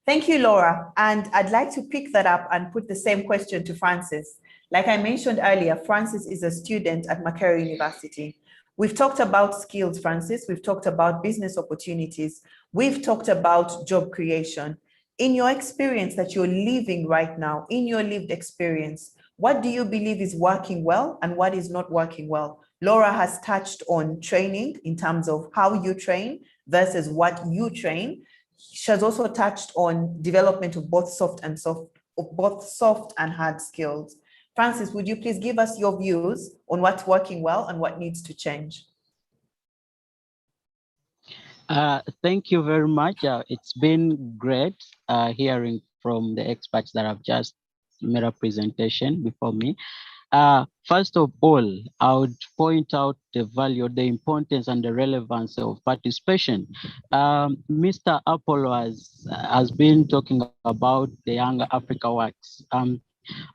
Thank you, Laura. And I'd like to pick that up and put the same question to Francis. Like I mentioned earlier, Francis is a student at Makerere University. We've talked about skills, Francis. We've talked about business opportunities. We've talked about job creation. In your experience that you're living right now, in your lived experience, what do you believe is working well and what is not working well? Laura has touched on training in terms of how you train versus what you train. She has also touched on development of both soft and hard skills. Francis, would you please give us your views on what's working well and what needs to change? Thank you very much. It's been great hearing from the experts that have just made a presentation before me. First of all, I would point out the value, the importance and the relevance of participation. Mr. Apollo has been talking about the Young Africa Works. I'm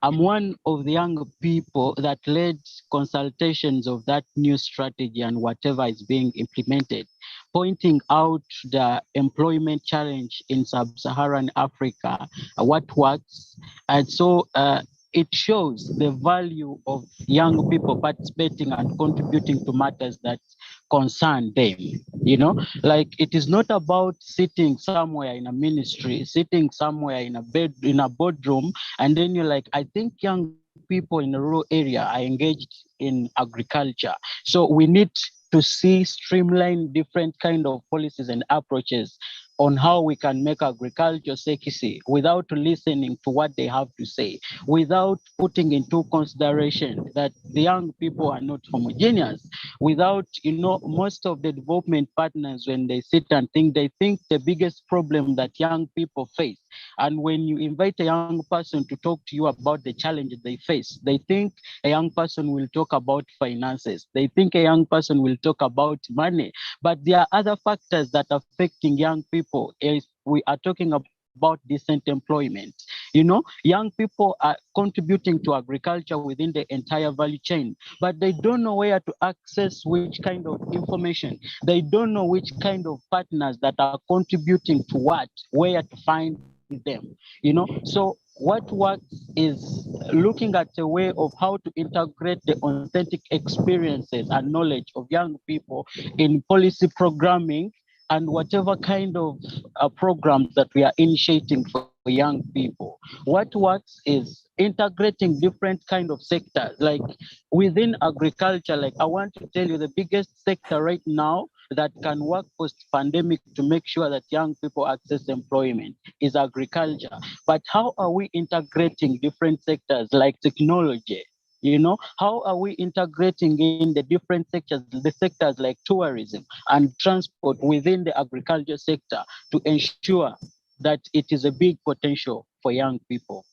one of the young people that led consultations of that new strategy and whatever is being implemented, pointing out the employment challenge in sub-Saharan Africa, what works. And so it shows the value of young people participating and contributing to matters that concern them. Like it is not about sitting somewhere in a ministry, sitting somewhere in a boardroom, and then you're like, I think young people in a rural area are engaged in agriculture. So we need to see streamline different kind of policies and approaches on how we can make agriculture sexy without listening to what they have to say, without putting into consideration that the young people are not homogeneous, without, most of the development partners, when they sit and think, they think the biggest problem that young people face. And when you invite a young person to talk to you about the challenges they face, they think a young person will talk about finances. They think a young person will talk about money. But there are other factors that are affecting young people. We are talking about decent employment. Young people are contributing to agriculture within the entire value chain, but they don't know where to access which kind of information. They don't know which kind of partners that are contributing to what, where to find them. So what works is looking at a way of how to integrate the authentic experiences and knowledge of young people in policy programming and whatever kind of programs that we are initiating for young people. What works is integrating different kind of sectors. Like within agriculture, like I want to tell you the biggest sector right now that can work post-pandemic to make sure that young people access employment is agriculture. But how are we integrating different sectors like technology? How are we integrating in the different sectors, the sectors like tourism and transport within the agriculture sector to ensure that it is a big potential for young people?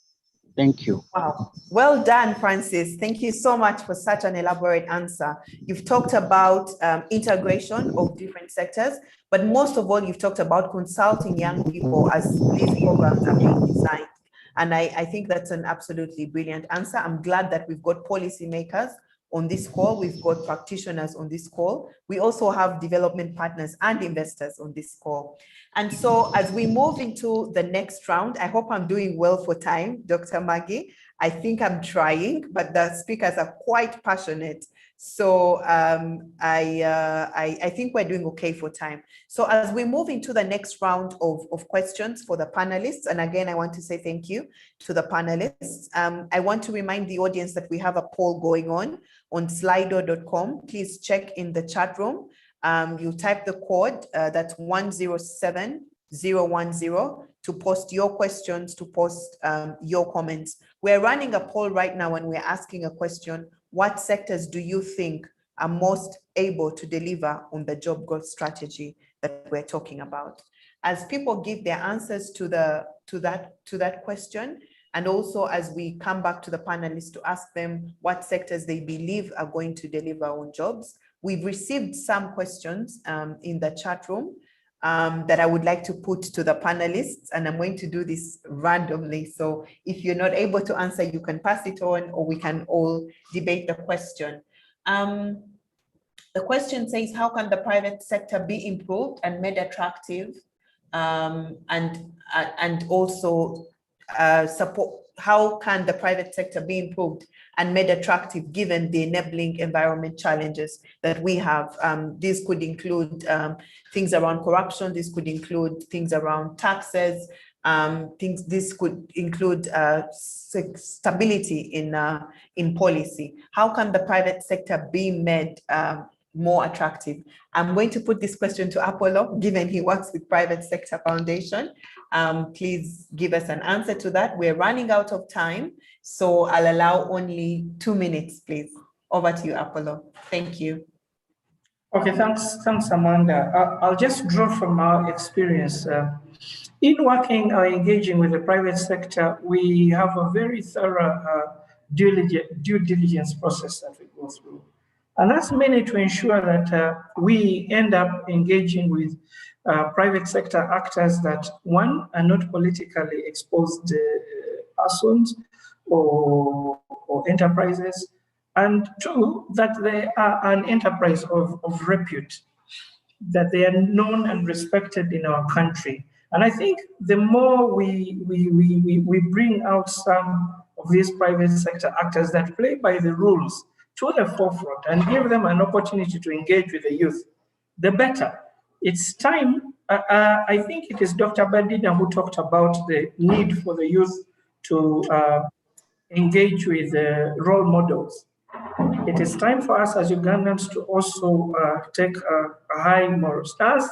Thank you. Wow. Well done, Francis. Thank you so much for such an elaborate answer. You've talked about integration of different sectors, but most of all, you've talked about consulting young people as these programs are being designed. And I think that's an absolutely brilliant answer. I'm glad that we've got policymakers on this call. We've got practitioners on this call. We also have development partners and investors on this call. And so as we move into the next round, I hope I'm doing well for time, Dr. Maggie. I think I'm trying, but the speakers are quite passionate. So I think we're doing okay for time. So as we move into the next round of questions for the panelists, and again, I want to say thank you to the panelists. I want to remind the audience that we have a poll going on slido.com. Please check in the chat room. You type the code that's 107010 to post your questions, to post your comments. We're running a poll right now and we're asking a question: what sectors do you think are most able to deliver on the job growth strategy that we're talking about? As people give their answers to that question, and also as we come back to the panelists to ask them what sectors they believe are going to deliver on jobs, we've received some questions in the chat room that I would like to put to the panelists, and I'm going to do this randomly. So if you're not able to answer, you can pass it on, or we can all debate the question. The question says, how can the private sector be improved and made attractive, and also support? How can the private sector be improved and made attractive given the enabling environment challenges that we have? These could include things around corruption. This could include things around taxes. This could include stability in policy. How can the private sector be made more attractive? I'm going to put this question to Apollo, given he works with Private Sector Foundation. Please give us an answer to that. We're running out of time, so I'll allow only 2 minutes, please. Over to you, Apollo. Thank you. Okay, thanks, Amanda. I'll just draw from our experience. In working or engaging with the private sector, we have a very thorough due diligence process that we go through. And that's mainly to ensure that we end up engaging with private sector actors that, one, are not politically exposed persons or enterprises, and two, that they are an enterprise of repute, that they are known and respected in our country. And I think the more we bring out some of these private sector actors that play by the rules to the forefront and give them an opportunity to engage with the youth, the better. It's time. I think it is Dr. Badina who talked about the need for the youth to engage with role models. It is time for us as Ugandans to also take a high moral stance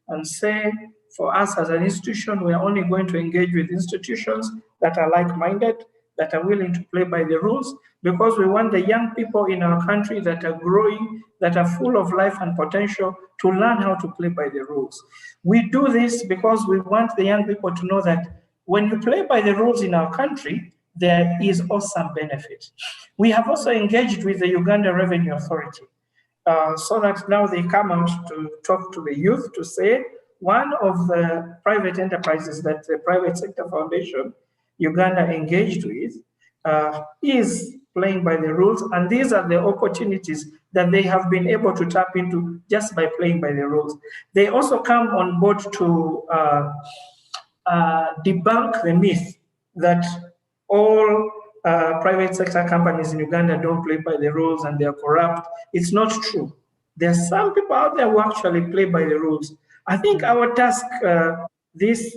and say, for us as an institution, we are only going to engage with institutions that are like-minded, that are willing to play by the rules, because we want the young people in our country that are growing, that are full of life and potential, to learn how to play by the rules. We do this because we want the young people to know that when you play by the rules in our country, there is awesome benefit. We have also engaged with the Uganda Revenue Authority so that now they come out to talk to the youth to say, one of the private enterprises that the Private Sector Foundation Uganda engaged with is playing by the rules, and these are the opportunities that they have been able to tap into just by playing by the rules. They also come on board to debunk the myth that all private sector companies in Uganda don't play by the rules and they are corrupt. It's not true. There are some people out there who actually play by the rules. I think our task this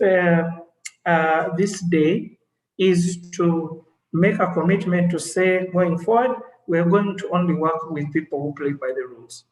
day is to make a commitment to say, going forward, we're going to only work with people who play by the rules.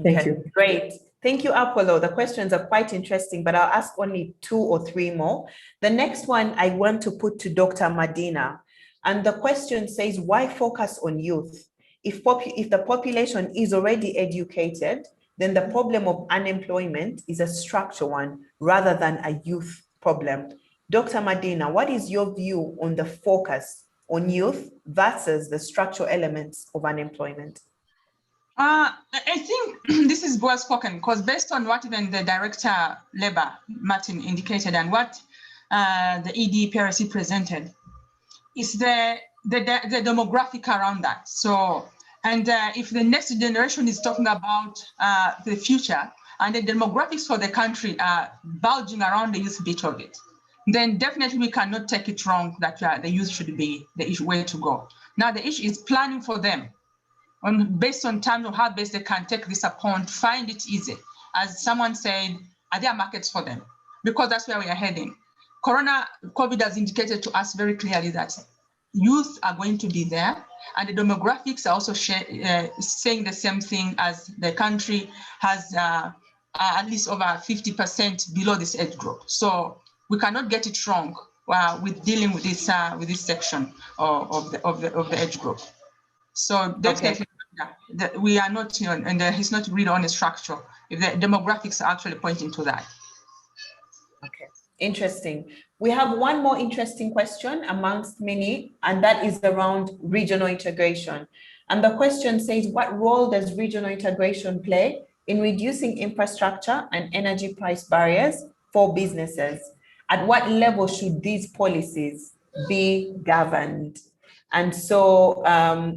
Thank you. Great. Thank you, Apollo. The questions are quite interesting, but I'll ask only 2 or 3 more. The next one I want to put to Dr. Madina. And the question says, why focus on youth? If the population is already educated, then the problem of unemployment is a structural one rather than a youth problem. Dr. Madina, what is your view on the focus on youth versus the structural elements of unemployment? I think this is well spoken, because based on what even the Director Labor, Martin, indicated, and what the EDPRC presented, is the demographic around that. So, and if the next generation is talking about the future, and the demographics for the country are bulging around the youth bit of it, then definitely we cannot take it wrong that the youth should be the way to go. Now the issue is planning for them, based on terms of how best they can take this upon, find it easy. As someone said, are there markets for them? Because that's where we are heading. COVID has indicated to us very clearly that youth are going to be there, and the demographics are also saying the same thing, as the country has at least over 50% below this age group. So we cannot get it wrong with dealing with this section of the age group. So definitely, okay. We are not, and it's not really on a structure if the demographics are actually pointing to that. Okay, interesting. We have one more interesting question amongst many, and that is around regional integration. And the question says, what role does regional integration play in reducing infrastructure and energy price barriers for businesses? At what level should these policies be governed? And so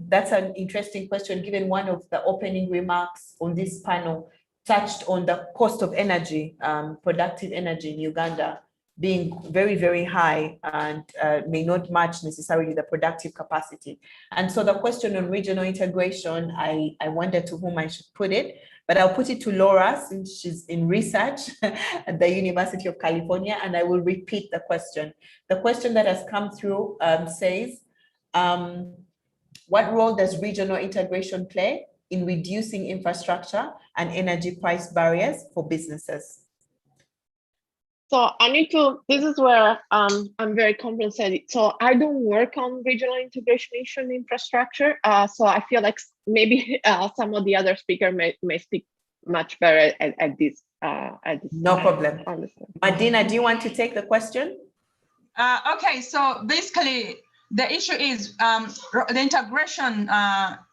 that's an interesting question, given one of the opening remarks on this panel touched on the cost of energy, productive energy in Uganda being very, very high, and may not match necessarily the productive capacity. And so the question on regional integration, I wonder to whom I should put it, but I'll put it to Laura, since she's in research at the University of California, and I will repeat the question. The question that has come through says, what role does regional integration play in reducing infrastructure and energy price barriers for businesses? So this is where I'm very compensated. So I don't work on regional integration infrastructure. So I feel like maybe some of the other speakers may speak much better at this. No problem. Madina, do you want to take the question? Okay, so basically the issue is the integration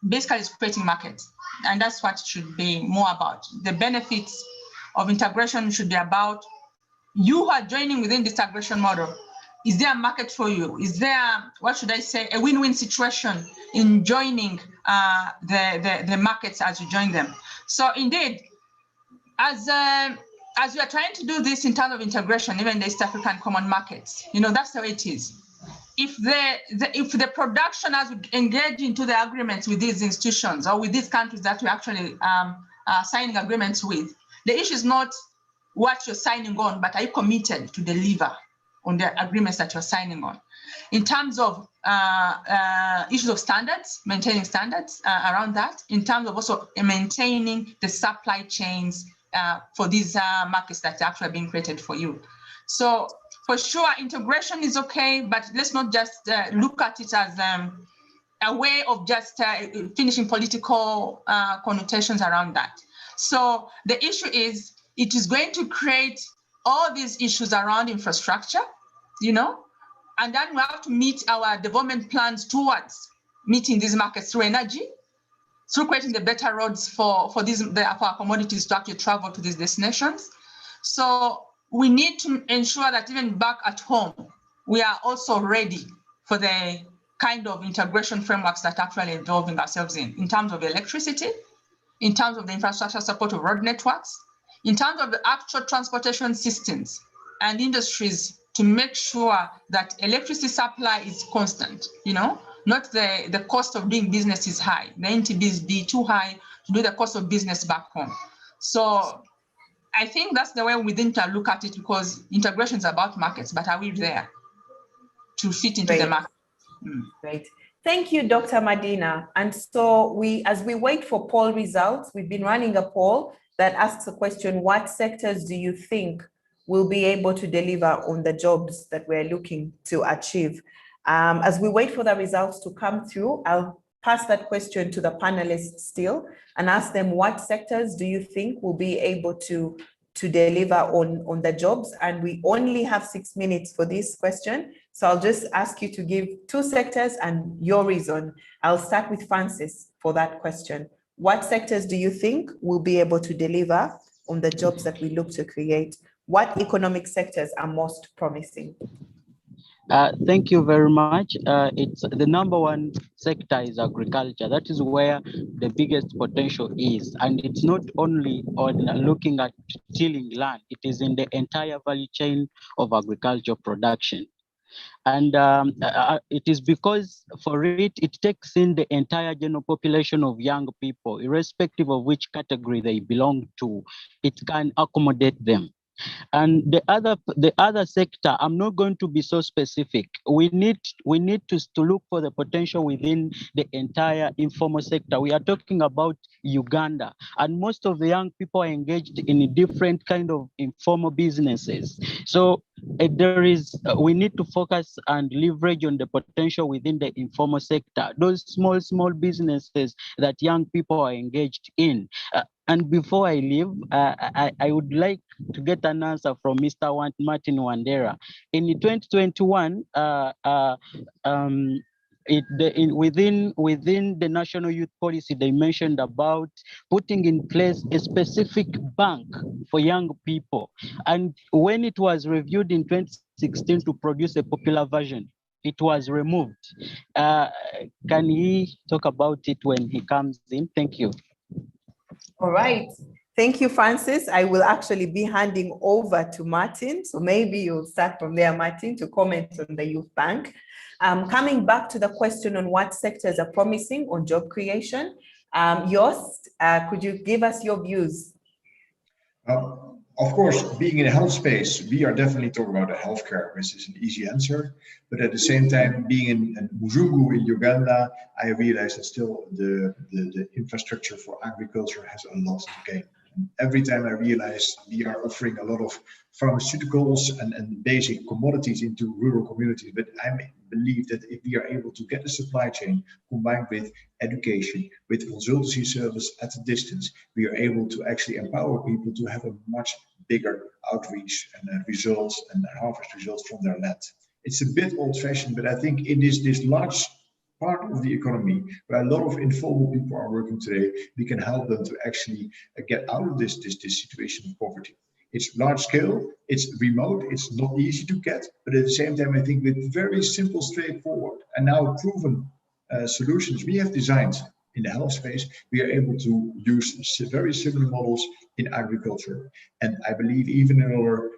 basically is creating markets, and that's what it should be more about. The benefits of integration should be about you who are joining within this integration model. Is there a market for you? Is there, what should I say, a win-win situation in joining the markets as you join them? So indeed, as we are trying to do this in terms of integration, even the East African common markets, that's the way it is. If the production, as we engage into the agreements with these institutions or with these countries that we're actually signing agreements with, the issue is not what you're signing on, but are you committed to deliver on the agreements that you're signing on? In terms of issues of standards, maintaining standards around that, in terms of also maintaining the supply chains for these markets that are actually being created for you. So for sure, integration is okay, but let's not just look at it as a way of just finishing political connotations around that. So the issue is, it is going to create all these issues around infrastructure, and then we have to meet our development plans towards meeting these markets through energy, through creating the better roads for our commodities to actually travel to these destinations. So we need to ensure that even back at home, we are also ready for the kind of integration frameworks that actually involving ourselves in terms of electricity, in terms of the infrastructure support of road networks, in terms of the actual transportation systems and industries, to make sure that electricity supply is constant, not the cost of doing business is high. The NTBs be too high to do the cost of business back home. So I think that's the way we need to look at it, because integration is about markets, but are we there to fit into the market? Great. Thank you, Dr. Madina. And so as we wait for poll results, we've been running a poll that asks a question: what sectors do you think will be able to deliver on the jobs that we're looking to achieve? As we wait for the results to come through, I'll pass that question to the panelists still and ask them, what sectors do you think will be able to to deliver on the jobs? And we only have 6 minutes for this question. So I'll just ask you to give 2 sectors and your reason. I'll start with Francis for that question. What sectors do you think will be able to deliver on the jobs that we look to create? What economic sectors are most promising? Thank you very much. It's the #1 sector is agriculture. That is where the biggest potential is. And it's not only on looking at tilling land, it is in the entire value chain of agricultural production. And it is because for it takes in the entire general population of young people, irrespective of which category they belong to. It can accommodate them. And the other sector, I'm not going to be so specific. We need to look for the potential within the entire informal sector. We are talking about Uganda, and most of the young people are engaged in different kind of informal businesses. So we need to focus and leverage on the potential within the informal sector, those small businesses that young people are engaged in. And before I leave, I would like to get an answer from Mr. Martin Wandera. In 2021, within the National Youth Policy, they mentioned about putting in place a specific bank for young people. And when it was reviewed in 2016 to produce a popular version, it was removed. Can he talk about it when he comes in? Thank you. All right. Thank you, Francis. I will actually be handing over to Martin. So maybe you'll start from there, Martin, to comment on the Youth Bank. Coming back to the question on what sectors are promising on job creation, Joost, could you give us your views? Of course, being in a health space, we are definitely talking about healthcare, which is an easy answer. But at the same time, being in Muzungu in Uganda, I realized that still the infrastructure for agriculture has a lot to gain. And every time I realize we are offering a lot of pharmaceuticals and basic commodities into rural communities, but I believe that if we are able to get the supply chain combined with education, with consultancy service at a distance, we are able to actually empower people to have a much bigger outreach and results and harvest results from their land. It's a bit old-fashioned, but I think it is this large part of the economy where a lot of informal people are working today. We can help them to actually get out of this situation of poverty. It's large scale, it's remote, it's not easy to get, but at the same time, I think with very simple, straightforward, and now proven solutions we have designed in the health space, we are able to use very similar models in agriculture. And I believe even in our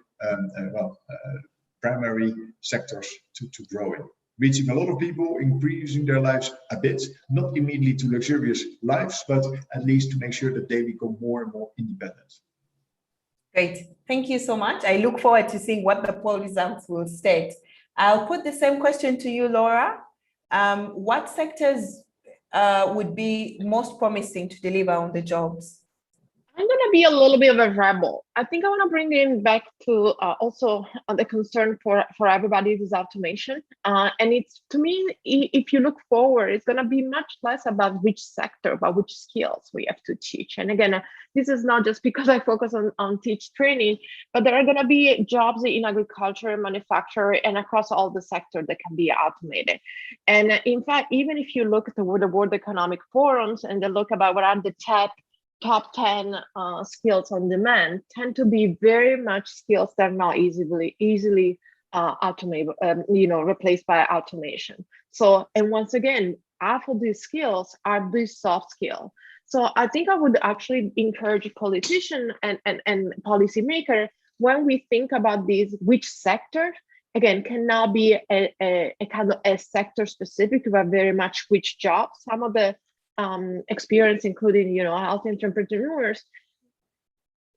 primary sectors to grow in. Reaching a lot of people, increasing their lives a bit, not immediately to luxurious lives, but at least to make sure that they become more and more independent. Great, thank you so much. I look forward to seeing what the poll results will state. I'll put the same question to you, Laura. What sectors would be most promising to deliver on the jobs? I'm going to be a little bit of a rebel. I think I want to bring in back to also the concern for everybody is automation. And it's, to me, if you look forward, it's going to be much less about which sector, about which skills we have to teach. And again, this is not just because I focus on teach training, but there are going to be jobs in agriculture, manufacture, and across all the sectors that can be automated. And in fact, even if you look at the World Economic Forums and they look about what are the top 10 skills on demand, tend to be very much skills that are not easily automatable, replaced by automation. So, and once again, half of these skills are these soft skills. So I think I would actually encourage politicians and policymakers, when we think about these, which sector, again, cannot be a kind of a sector specific, but very much which job. Some of the experience, including, health entrepreneurs,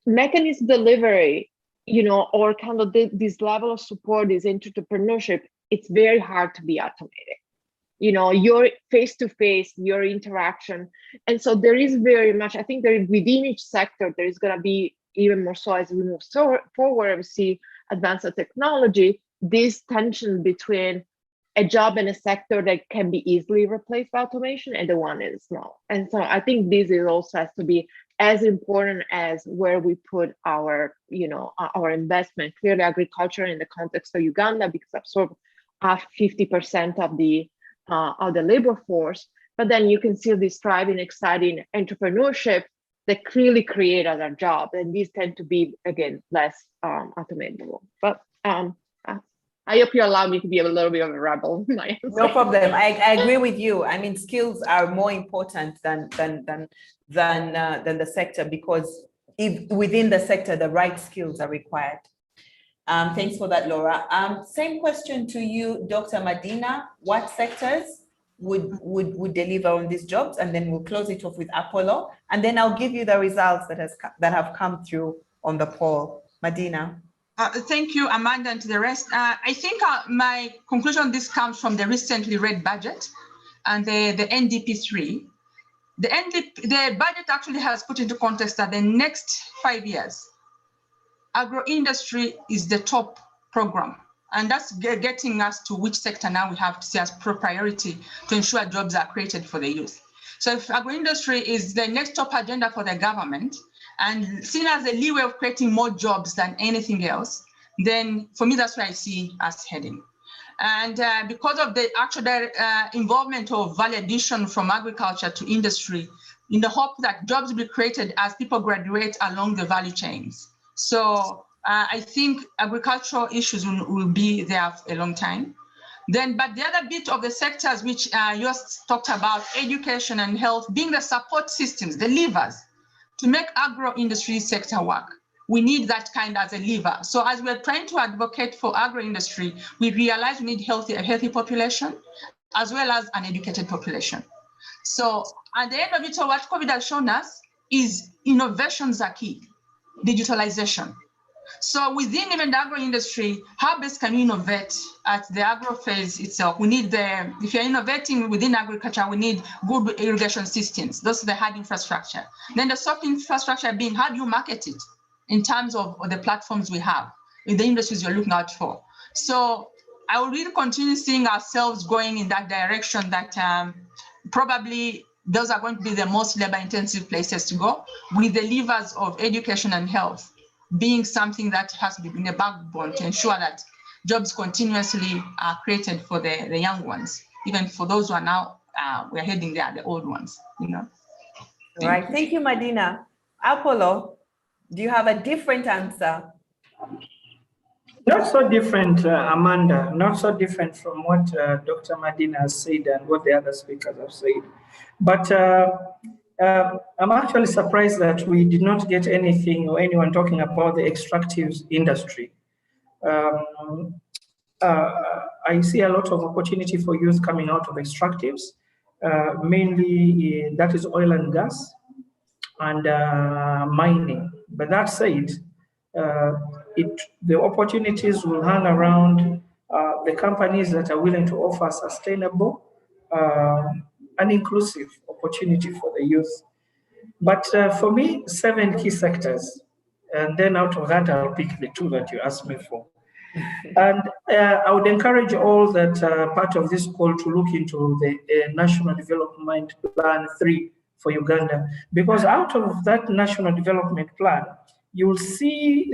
mechanism delivery, or kind of this level of support, this entrepreneurship, it's very hard to be automated. Your face-to-face, your interaction. And so there is very much, I think there within each sector, there is going to be even more so as we move forward, we see advanced technology, this tension between a job in a sector that can be easily replaced by automation and the one is not. And so I think this is also has to be as important as where we put our, our investment. Clearly, agriculture in the context of Uganda, because absorb 50% of the labor force. But then you can see this thriving, exciting entrepreneurship that clearly create other jobs, and these tend to be, again, less automatable. But I hope you allow me to be a little bit of a rebel. No problem. I agree with you. I mean, skills are more important than the sector, because if within the sector, the right skills are required. Thanks for that, Laura. Same question to you, Dr. Medina. What sectors would deliver on these jobs? And then we'll close it off with Apollo. And then I'll give you the results that have come through on the poll. Medina. Thank you, Amanda, and to the rest. I think my conclusion on this comes from the recently read budget and the NDP3. The budget actually has put into context that the next 5 years, agro-industry is the top program. And that's getting us to which sector now we have to see as priority to ensure jobs are created for the youth. So if agro-industry is the next top agenda for the government, and seen as a leeway of creating more jobs than anything else, then for me, that's where I see us heading. And because of the actual involvement of value addition from agriculture to industry, in the hope that jobs will be created as people graduate along the value chains. So I think agricultural issues will be there for a long time. But the other bit of the sectors which you talked about, education and health, being the support systems, the levers, to make agro-industry sector work. We need that kind as a lever. So as we're trying to advocate for agro-industry, we realize we need a healthy population, as well as an educated population. So at the end of it all, what COVID has shown us is innovations are key, digitalization. So within even the agro-industry, how best can we innovate at the agro phase itself? We need if you're innovating within agriculture, we need good irrigation systems. Those are the hard infrastructure. Then the soft infrastructure being, how do you market it in terms of the platforms we have, in the industries you're looking out for? So I will really continue seeing ourselves going in that direction, that probably those are going to be the most labor-intensive places to go, with the levers of education and health being something that has to be in a backbone to ensure that jobs continuously are created for the young ones, even for those who are now, we're heading there, the old ones, All right, thank you, Medina. Apollo, do you have a different answer? Not so different, Amanda, not so different from what Dr. Medina has said and what the other speakers have said. But I'm actually surprised that we did not get anything or anyone talking about the extractives industry. I see a lot of opportunity for youth coming out of extractives, mainly that is oil and gas and mining. But that said, the opportunities will hang around the companies that are willing to offer sustainable and inclusive opportunity for the youth. But for me, 7 key sectors, and then out of that, I'll pick the 2 that you asked me for. And I would encourage all that part of this call to look into the National Development Plan 3 for Uganda, because out of that National Development Plan, you will see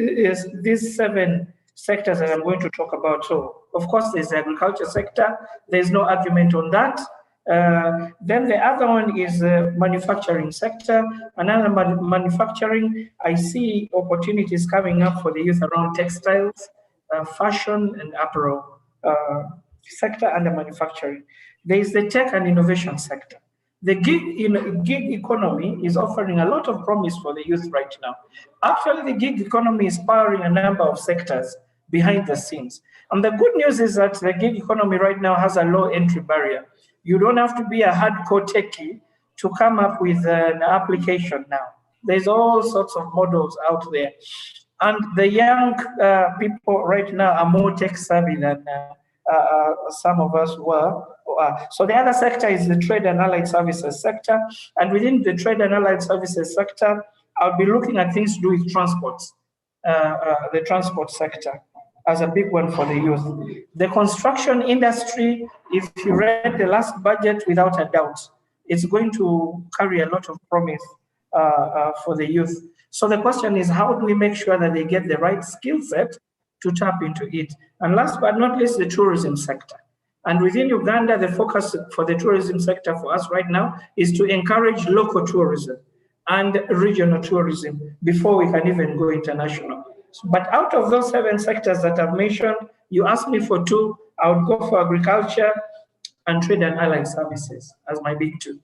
these 7 sectors that I'm going to talk about. So, of course, there's the agriculture sector. There's no argument on that. Then the other one is the manufacturing sector. Another manufacturing, I see opportunities coming up for the youth around textiles, fashion and apparel sector under manufacturing. There is the tech and innovation sector. The gig economy is offering a lot of promise for the youth right now. Actually, the gig economy is powering a number of sectors behind the scenes. And the good news is that the gig economy right now has a low entry barrier. You don't have to be a hardcore techie to come up with an application now. There's all sorts of models out there. And the young people right now are more tech savvy than some of us were. So the other sector is the trade and allied services sector. And within the trade and allied services sector, I'll be looking at things to do with transports, the transport sector as a big one for the youth. The construction industry, if you read the last budget, without a doubt, it's going to carry a lot of promise for the youth. So the question is, how do we make sure that they get the right skill set to tap into it? And last but not least, the tourism sector. And within Uganda, the focus for the tourism sector for us right now is to encourage local tourism and regional tourism before we can even go international. But out of those 7 sectors that I've mentioned, you asked me for 2, I would go for agriculture and trade and allied services as my big 2.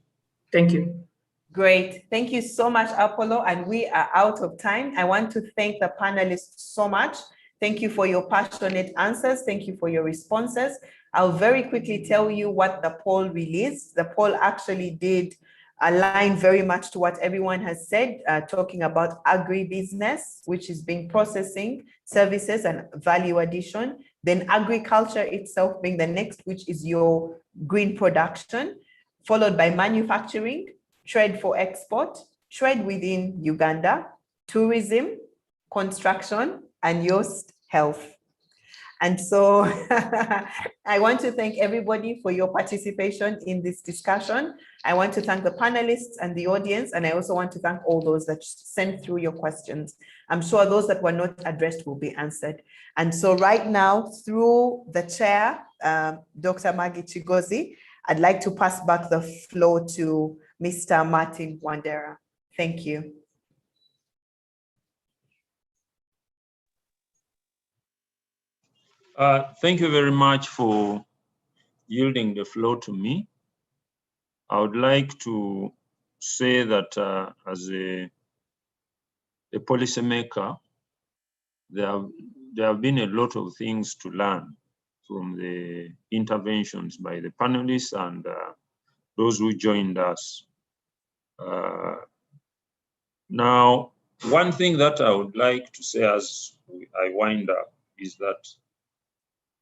Thank you. Great. Thank you so much, Apollo. And we are out of time. I want to thank the panelists so much. Thank you for your passionate answers. Thank you for your responses. I'll very quickly tell you what the poll released. The poll actually did align very much to what everyone has said, talking about agribusiness, which is being processing, services and value addition. Then agriculture itself being the next, which is your green production, followed by manufacturing, trade for export, trade within Uganda, tourism, construction, and youth health. And so I want to thank everybody for your participation in this discussion. I want to thank the panelists and the audience, and I also want to thank all those that sent through your questions. I'm sure those that were not addressed will be answered. And so right now, through the chair, Dr. Maggie Chigozi, I'd like to pass back the floor to Mr. Martin Wandera. Thank you. Thank you very much for yielding the floor to me. I would like to say that as a policymaker, there have been a lot of things to learn from the interventions by the panelists and those who joined us. Now, one thing that I would like to say as I wind up is that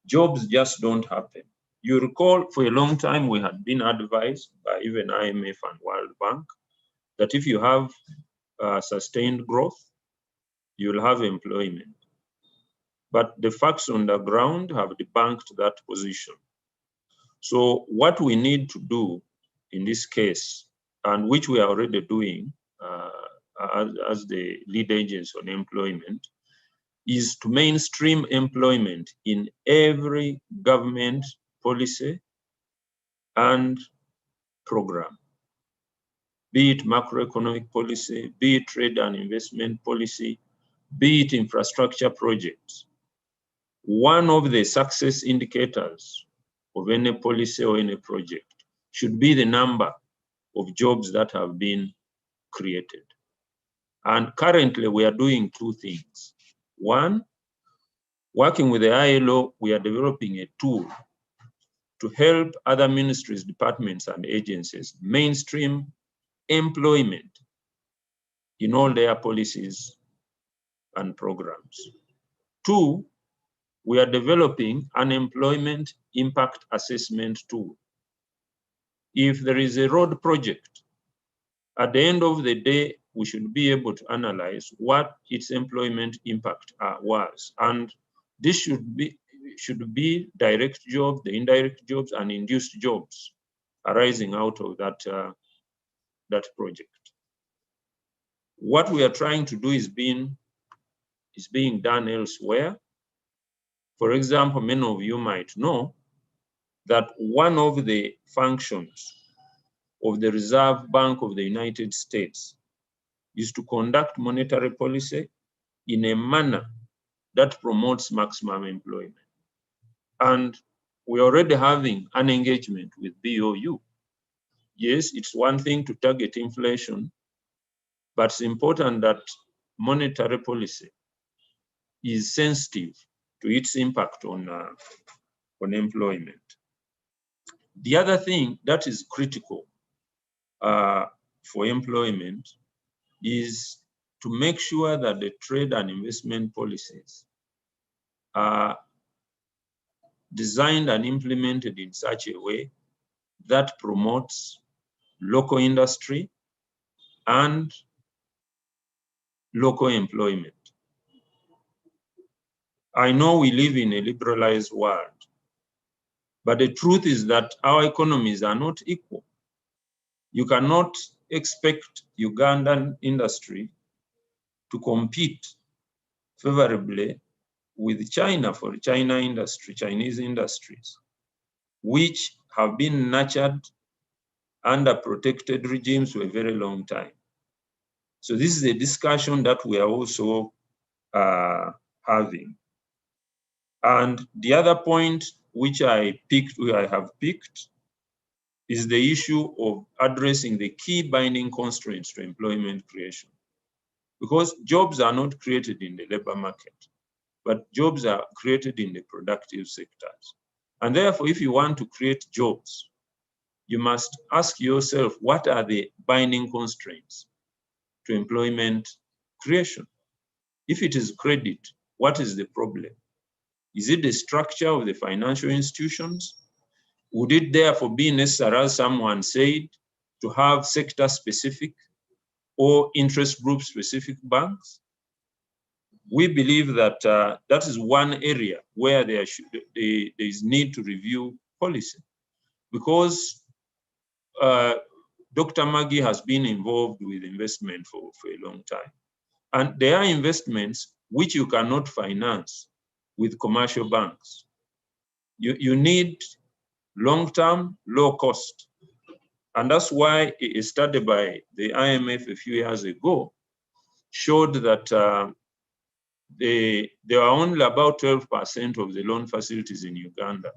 jobs just don't happen. You recall for a long time we had been advised by even IMF and World Bank that if you have sustained growth, you'll have employment. But the facts on the ground have debunked that position. So what we need to do in this case, and which we are already doing as the lead agency on employment, is to mainstream employment in every government policy and program, be it macroeconomic policy, be it trade and investment policy, be it infrastructure projects. One of the success indicators of any policy or any project should be the number of jobs that have been created. And currently we are doing 2 things. One, working with the ILO, we are developing a tool to help other ministries, departments, and agencies mainstream employment in all their policies and programs. 2, we are developing an employment impact assessment tool. If there is a road project, at the end of the day, we should be able to analyze what its employment impact was. And this should be direct jobs, the indirect jobs, and induced jobs arising out of that, that project. What we are trying to do is being done elsewhere. For example, many of you might know that one of the functions of the Reserve Bank of the United States is to conduct monetary policy in a manner that promotes maximum employment. And we're already having an engagement with BOU. Yes, it's one thing to target inflation, but it's important that monetary policy is sensitive to its impact on employment. The other thing that is critical for employment is to make sure that the trade and investment policies are designed and implemented in such a way that promotes local industry and local employment. I know we live in a liberalized world, but the truth is that our economies are not equal. You cannot expect Ugandan industry to compete favorably with China for Chinese industries, which have been nurtured under protected regimes for a very long time. So this is a discussion that we are also having. And the other point which I have picked, is the issue of addressing the key binding constraints to employment creation. Because jobs are not created in the labor market, but jobs are created in the productive sectors. And therefore, if you want to create jobs, you must ask yourself, what are the binding constraints to employment creation? If it is credit, what is the problem? Is it the structure of the financial institutions? Would it therefore be necessary, as someone said, to have sector-specific or interest group-specific banks? We believe that that is one area where there is need to review policy, because Dr. Maggie has been involved with investment for a long time. And there are investments which you cannot finance with commercial banks. You need long-term, low-cost. And that's why a study by the IMF a few years ago showed that there are only about 12% of the loan facilities in Uganda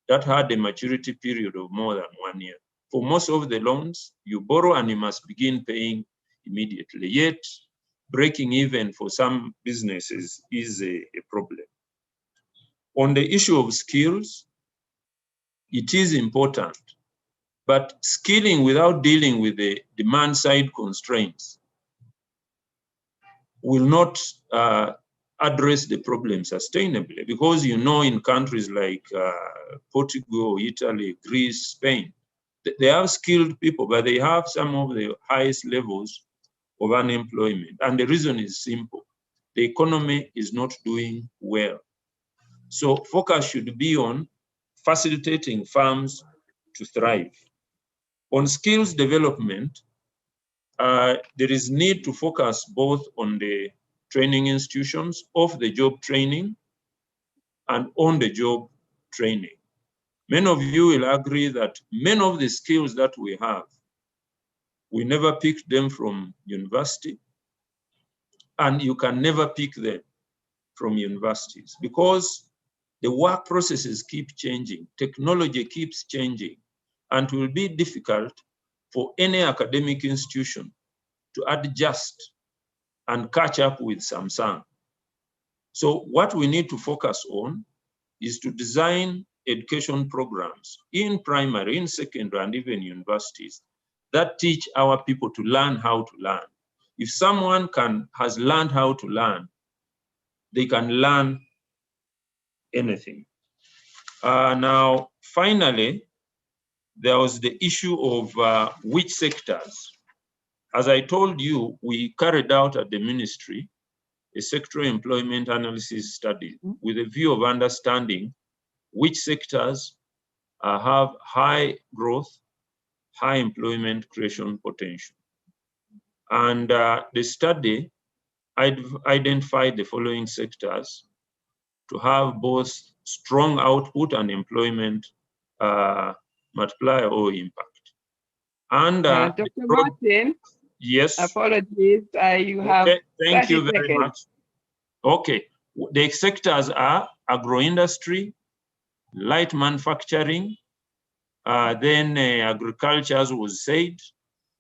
that had a maturity period of more than 1 year. For most of the loans, you borrow and you must begin paying immediately. Yet, breaking even for some businesses is a problem. On the issue of skills, it is important, but skilling without dealing with the demand side constraints will not address the problem sustainably, because in countries like Portugal, Italy, Greece, Spain, they have skilled people, but they have some of the highest levels of unemployment. And the reason is simple. The economy is not doing well. So focus should be on facilitating firms to thrive. On skills development, there is need to focus both on the training institutions, off-the-job training, and on-the-job training. Many of you will agree that many of the skills that we have, we never picked them from university, and you can never pick them from universities, because the work processes keep changing, technology keeps changing, and it will be difficult for any academic institution to adjust and catch up with Samsung. So what we need to focus on is to design education programs in primary, in secondary, and even universities that teach our people to learn how to learn. If someone has learned how to learn, they can learn anything. Now, finally, there was the issue of which sectors. As I told you, we carried out at the ministry a sectoral employment analysis study with a view of understanding which sectors have high growth, high employment creation potential. And the study identified the following sectors to have both strong output and employment multiplier or impact. And Dr. Martin, yes. Apologies, you have. Okay, thank you very seconds. much. Okay, the sectors are agro-industry, light manufacturing, then agriculture, as was said,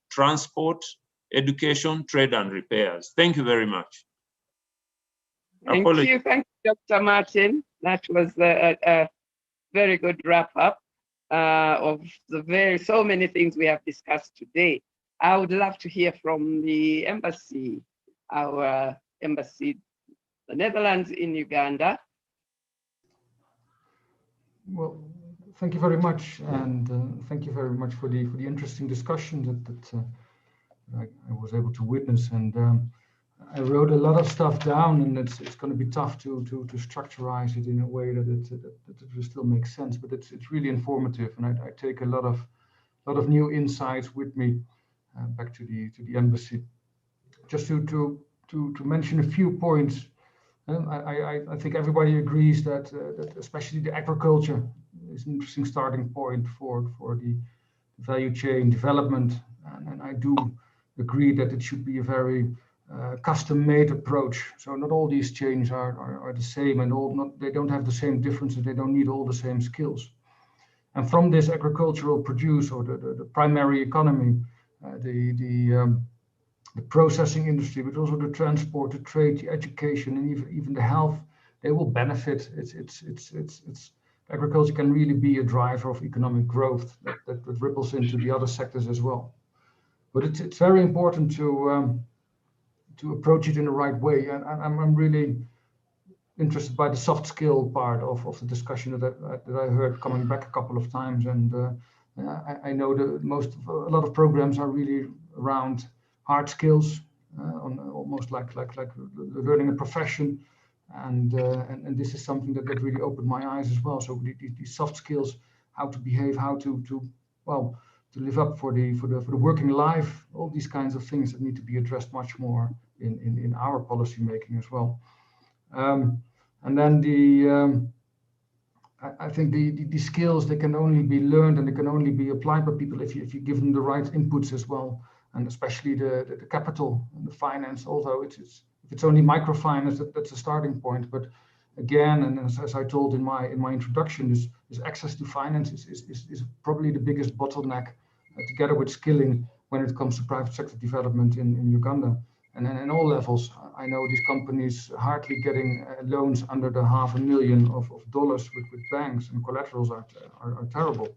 transport, education, trade, and repairs. Thank you very much. Thank you, Dr. Martin. That was a very good wrap up of so many things we have discussed today. I would love to hear from the embassy, our embassy, the Netherlands in Uganda. Well, thank you very much, and thank you very much for the interesting discussion that I was able to witness. And I wrote a lot of stuff down, and it's going to be tough to structurize it in a way that it will still make sense. But it's really informative, and I take a lot of new insights with me. back to the embassy. Just to mention a few points. I think everybody agrees that especially the agriculture is an interesting starting point for the value chain development, and I do agree that it should be a very custom-made approach. So not all these chains are the same, and they don't have the same differences. They don't need all the same skills. And from this agricultural produce, or the primary economy, the processing industry, but also the transport, the trade, the education, and even the health, they will benefit. Agriculture can really be a driver of economic growth that ripples into the other sectors as well. But it's very important to approach it in the right way. And I'm really interested by the soft skill part of the discussion that I heard coming back a couple of times. And I know a lot of programs are really around hard skills, almost like learning a profession. And this is something that really opened my eyes as well. So these soft skills, how to behave, how to live up for the working life, all these kinds of things that need to be addressed much more in our policy making as well. And then I think the skills, they can only be learned and they can only be applied by people if you give them the right inputs as well, and especially the capital and the finance. Although if it's only microfinance, that's a starting point. But again, and as I told in my introduction, is access to finance is probably the biggest bottleneck, together with skilling, when it comes to private sector development in Uganda. And then in all levels, I know these companies hardly getting loans under the $500,000 with banks, and collaterals are terrible.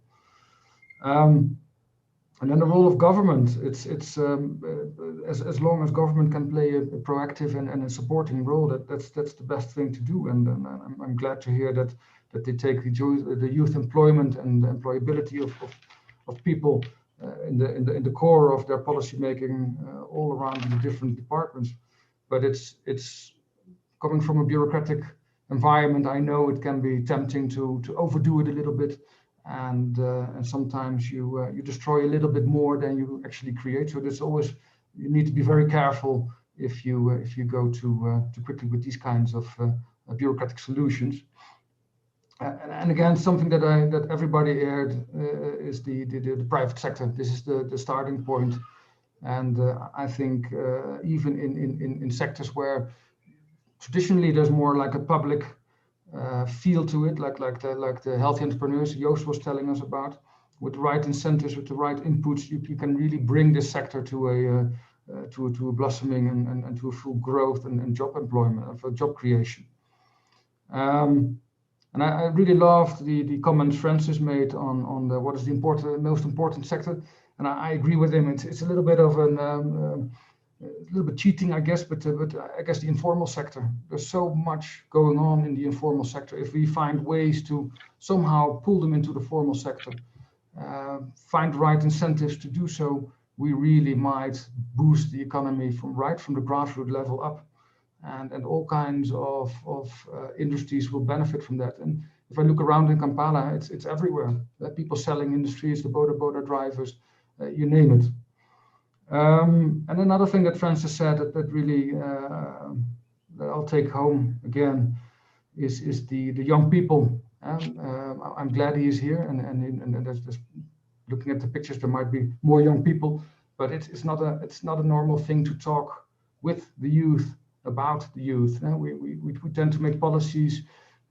And then the role of government, it's as long as government can play a proactive and a supporting role, that's the best thing to do. And I'm glad to hear that they take the youth employment and employability of people in the core of their policy making all around the different departments. But it's coming from a bureaucratic environment. I know it can be tempting to overdo it a little bit, and sometimes you destroy a little bit more than you actually create. So there's always, you need to be very careful if you go too quickly with these kinds of bureaucratic solutions. And again, something that everybody aired is the private sector. This is the starting point, and I think even in sectors where traditionally there's more like a public feel to it, like the healthy entrepreneurs Joost was telling us about, with the right incentives, with the right inputs, you can really bring this sector to a blossoming and to a full growth and job employment, for job creation. And I really loved the comments Francis made on what is the most important sector, and I agree with him. It's a little bit of a little bit cheating, I guess, but I guess the informal sector. There's so much going on in the informal sector. If we find ways to somehow pull them into the formal sector, find the right incentives to do so, we really might boost the economy from the grassroots level up. And all kinds of industries will benefit from that. And if I look around in Kampala, it's everywhere. People selling industries, the boda drivers, you name it. And another thing that Francis said that really that I'll take home again is the young people. I'm glad he is here, and there's looking at the pictures, there might be more young people, but it's not a normal thing to talk with the youth about the youth. We tend to make policies.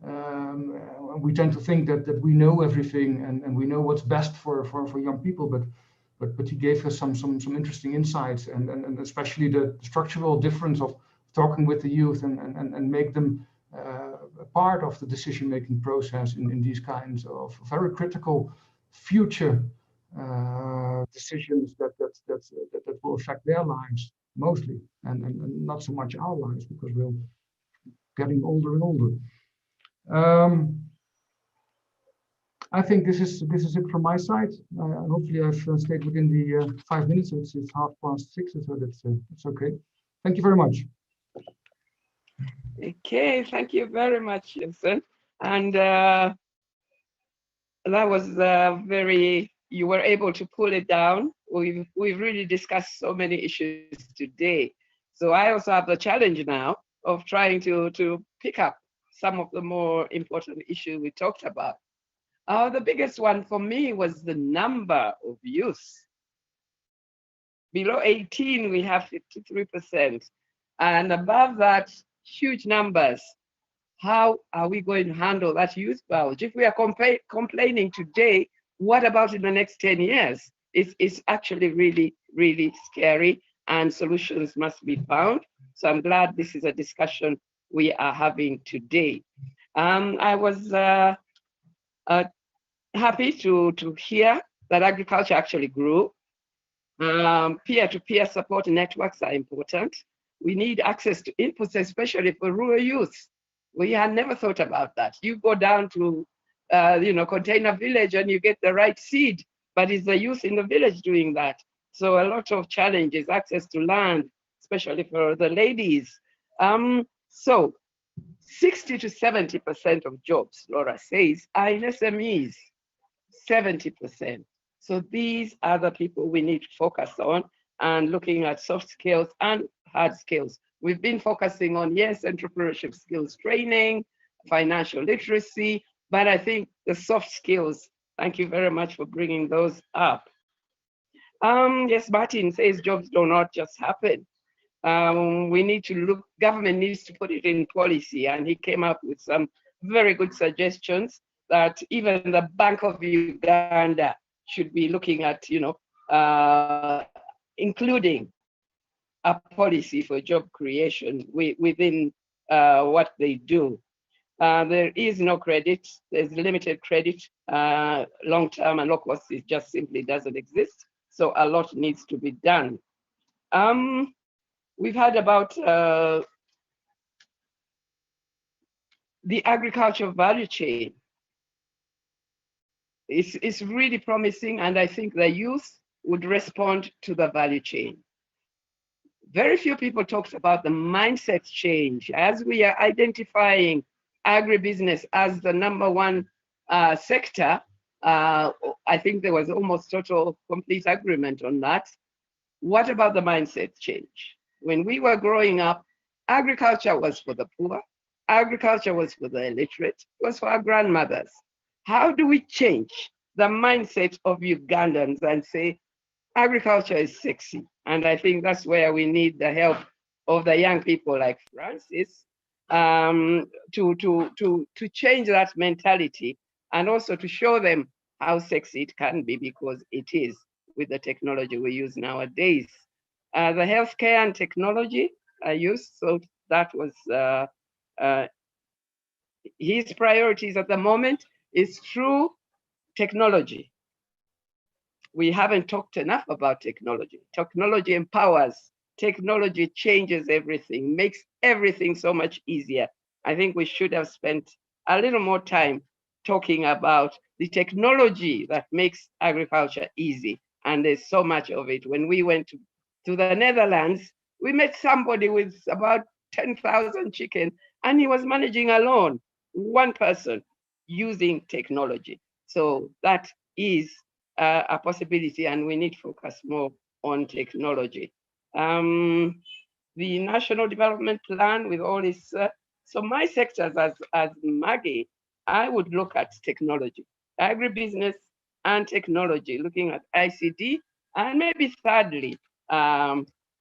We tend to think that we know everything and we know what's best for young people, but he gave us some interesting insights, and especially the structural difference of talking with the youth and make them a part of the decision-making process in these kinds of very critical future decisions that will affect their lives mostly, and not so much our lives, because we're getting older and older. I think this is it from my side. Hopefully I've stayed within the 5 minutes. It's 6:30, so that's okay. Thank you very much. Okay, thank you very much, Jensen. And that was very you were able to pull it down. We've really discussed so many issues today. So I also have the challenge now of trying to pick up some of the more important issues we talked about. The biggest one for me was the number of youth. Below 18, we have 53%. And above that, huge numbers. How are we going to handle that youth bulge? If we are complaining today, what about in the next 10 years? It's actually really, really scary, and solutions must be found. So I'm glad this is a discussion we are having today. I was happy to hear that agriculture actually grew. Peer-to-peer support networks are important. We need access to inputs, especially for rural youth. We had never thought about that. You go down to, container village and you get the right seed, but it's the youth in the village doing that. So a lot of challenges, access to land, especially for the ladies. So 60 to 70% of jobs, Laura says, are in SMEs, 70%. So these are the people we need to focus on, and looking at soft skills and hard skills. We've been focusing on, yes, entrepreneurship skills training, financial literacy, but I think the soft skills, thank you very much for bringing those up. Yes, Martin says jobs do not just happen. We need to look, government needs to put it in policy, and he came up with some very good suggestions that even the Bank of Uganda should be looking at, including a policy for job creation within what they do. There is no credit, there's limited credit, long-term and low cost, it just simply doesn't exist. So a lot needs to be done. We've heard about the agricultural value chain. It's really promising, and I think the youth would respond to the value chain. Very few people talked about the mindset change. As we are identifying agribusiness as the #1 sector, I think there was almost total complete agreement on that. What about the mindset change? When we were growing up, agriculture was for the poor, agriculture was for the illiterate, it was for our grandmothers. How do we change the mindset of Ugandans and say, agriculture is sexy? And I think that's where we need the help of the young people like Francis to change that mentality, and also to show them how sexy it can be, because it is with the technology we use nowadays. The healthcare and technology I used, so that was his priorities at the moment is through technology. We haven't talked enough about technology. Technology empowers, technology changes everything, makes everything so much easier. I think we should have spent a little more time talking about the technology that makes agriculture easy. And there's so much of it. When we went to the Netherlands, we met somebody with about 10,000 chicken, and he was managing alone, one person, using technology. So that is a possibility, and we need to focus more on technology. The National Development Plan with all its, so my sectors as Maggie, I would look at technology, agribusiness and technology, looking at ICT, and maybe thirdly,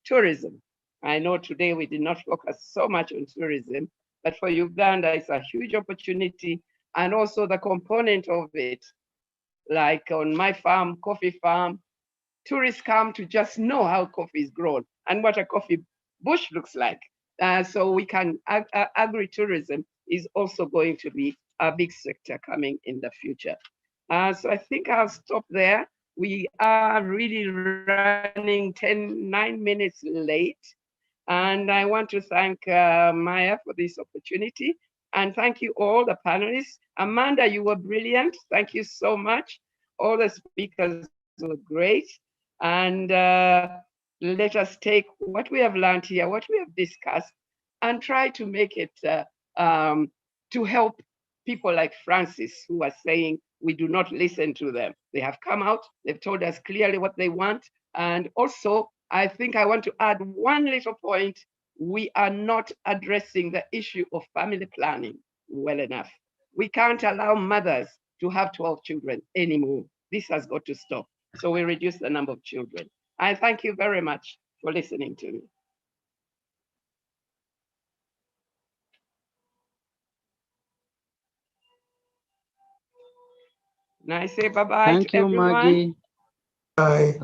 tourism. I know today we did not focus so much on tourism, but for Uganda, it's a huge opportunity, and also the component of it, like on my farm, coffee farm, tourists come to just know how coffee is grown and what a coffee bush looks like. So we can, agritourism is also going to be a big sector coming in the future. So I think I'll stop there. We are really running 9 minutes late. And I want to thank Maya for this opportunity. And thank you all the panelists. Amanda, you were brilliant. Thank you so much. All the speakers were great. And let us take what we have learned here, what we have discussed, and try to make it to help people like Francis, who are saying we do not listen to them. They have come out, they've told us clearly what they want. And also, I think I want to add one little point. We are not addressing the issue of family planning well enough. We can't allow mothers to have 12 children anymore. This has got to stop. So we reduce the number of children. I thank you very much for listening to me. And I say bye-bye Thank to you, everyone. Maggie. Bye.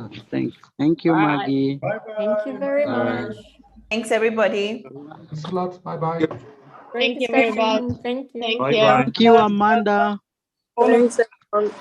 Thank you, Bye. Maggie. Bye bye. Thank you very Bye. much. Thanks, everybody. Thanks a lot. Bye-bye. Great Thank you very discussion. much. Thank you. Bye bye. Thank you, Amanda. Thanks, everyone.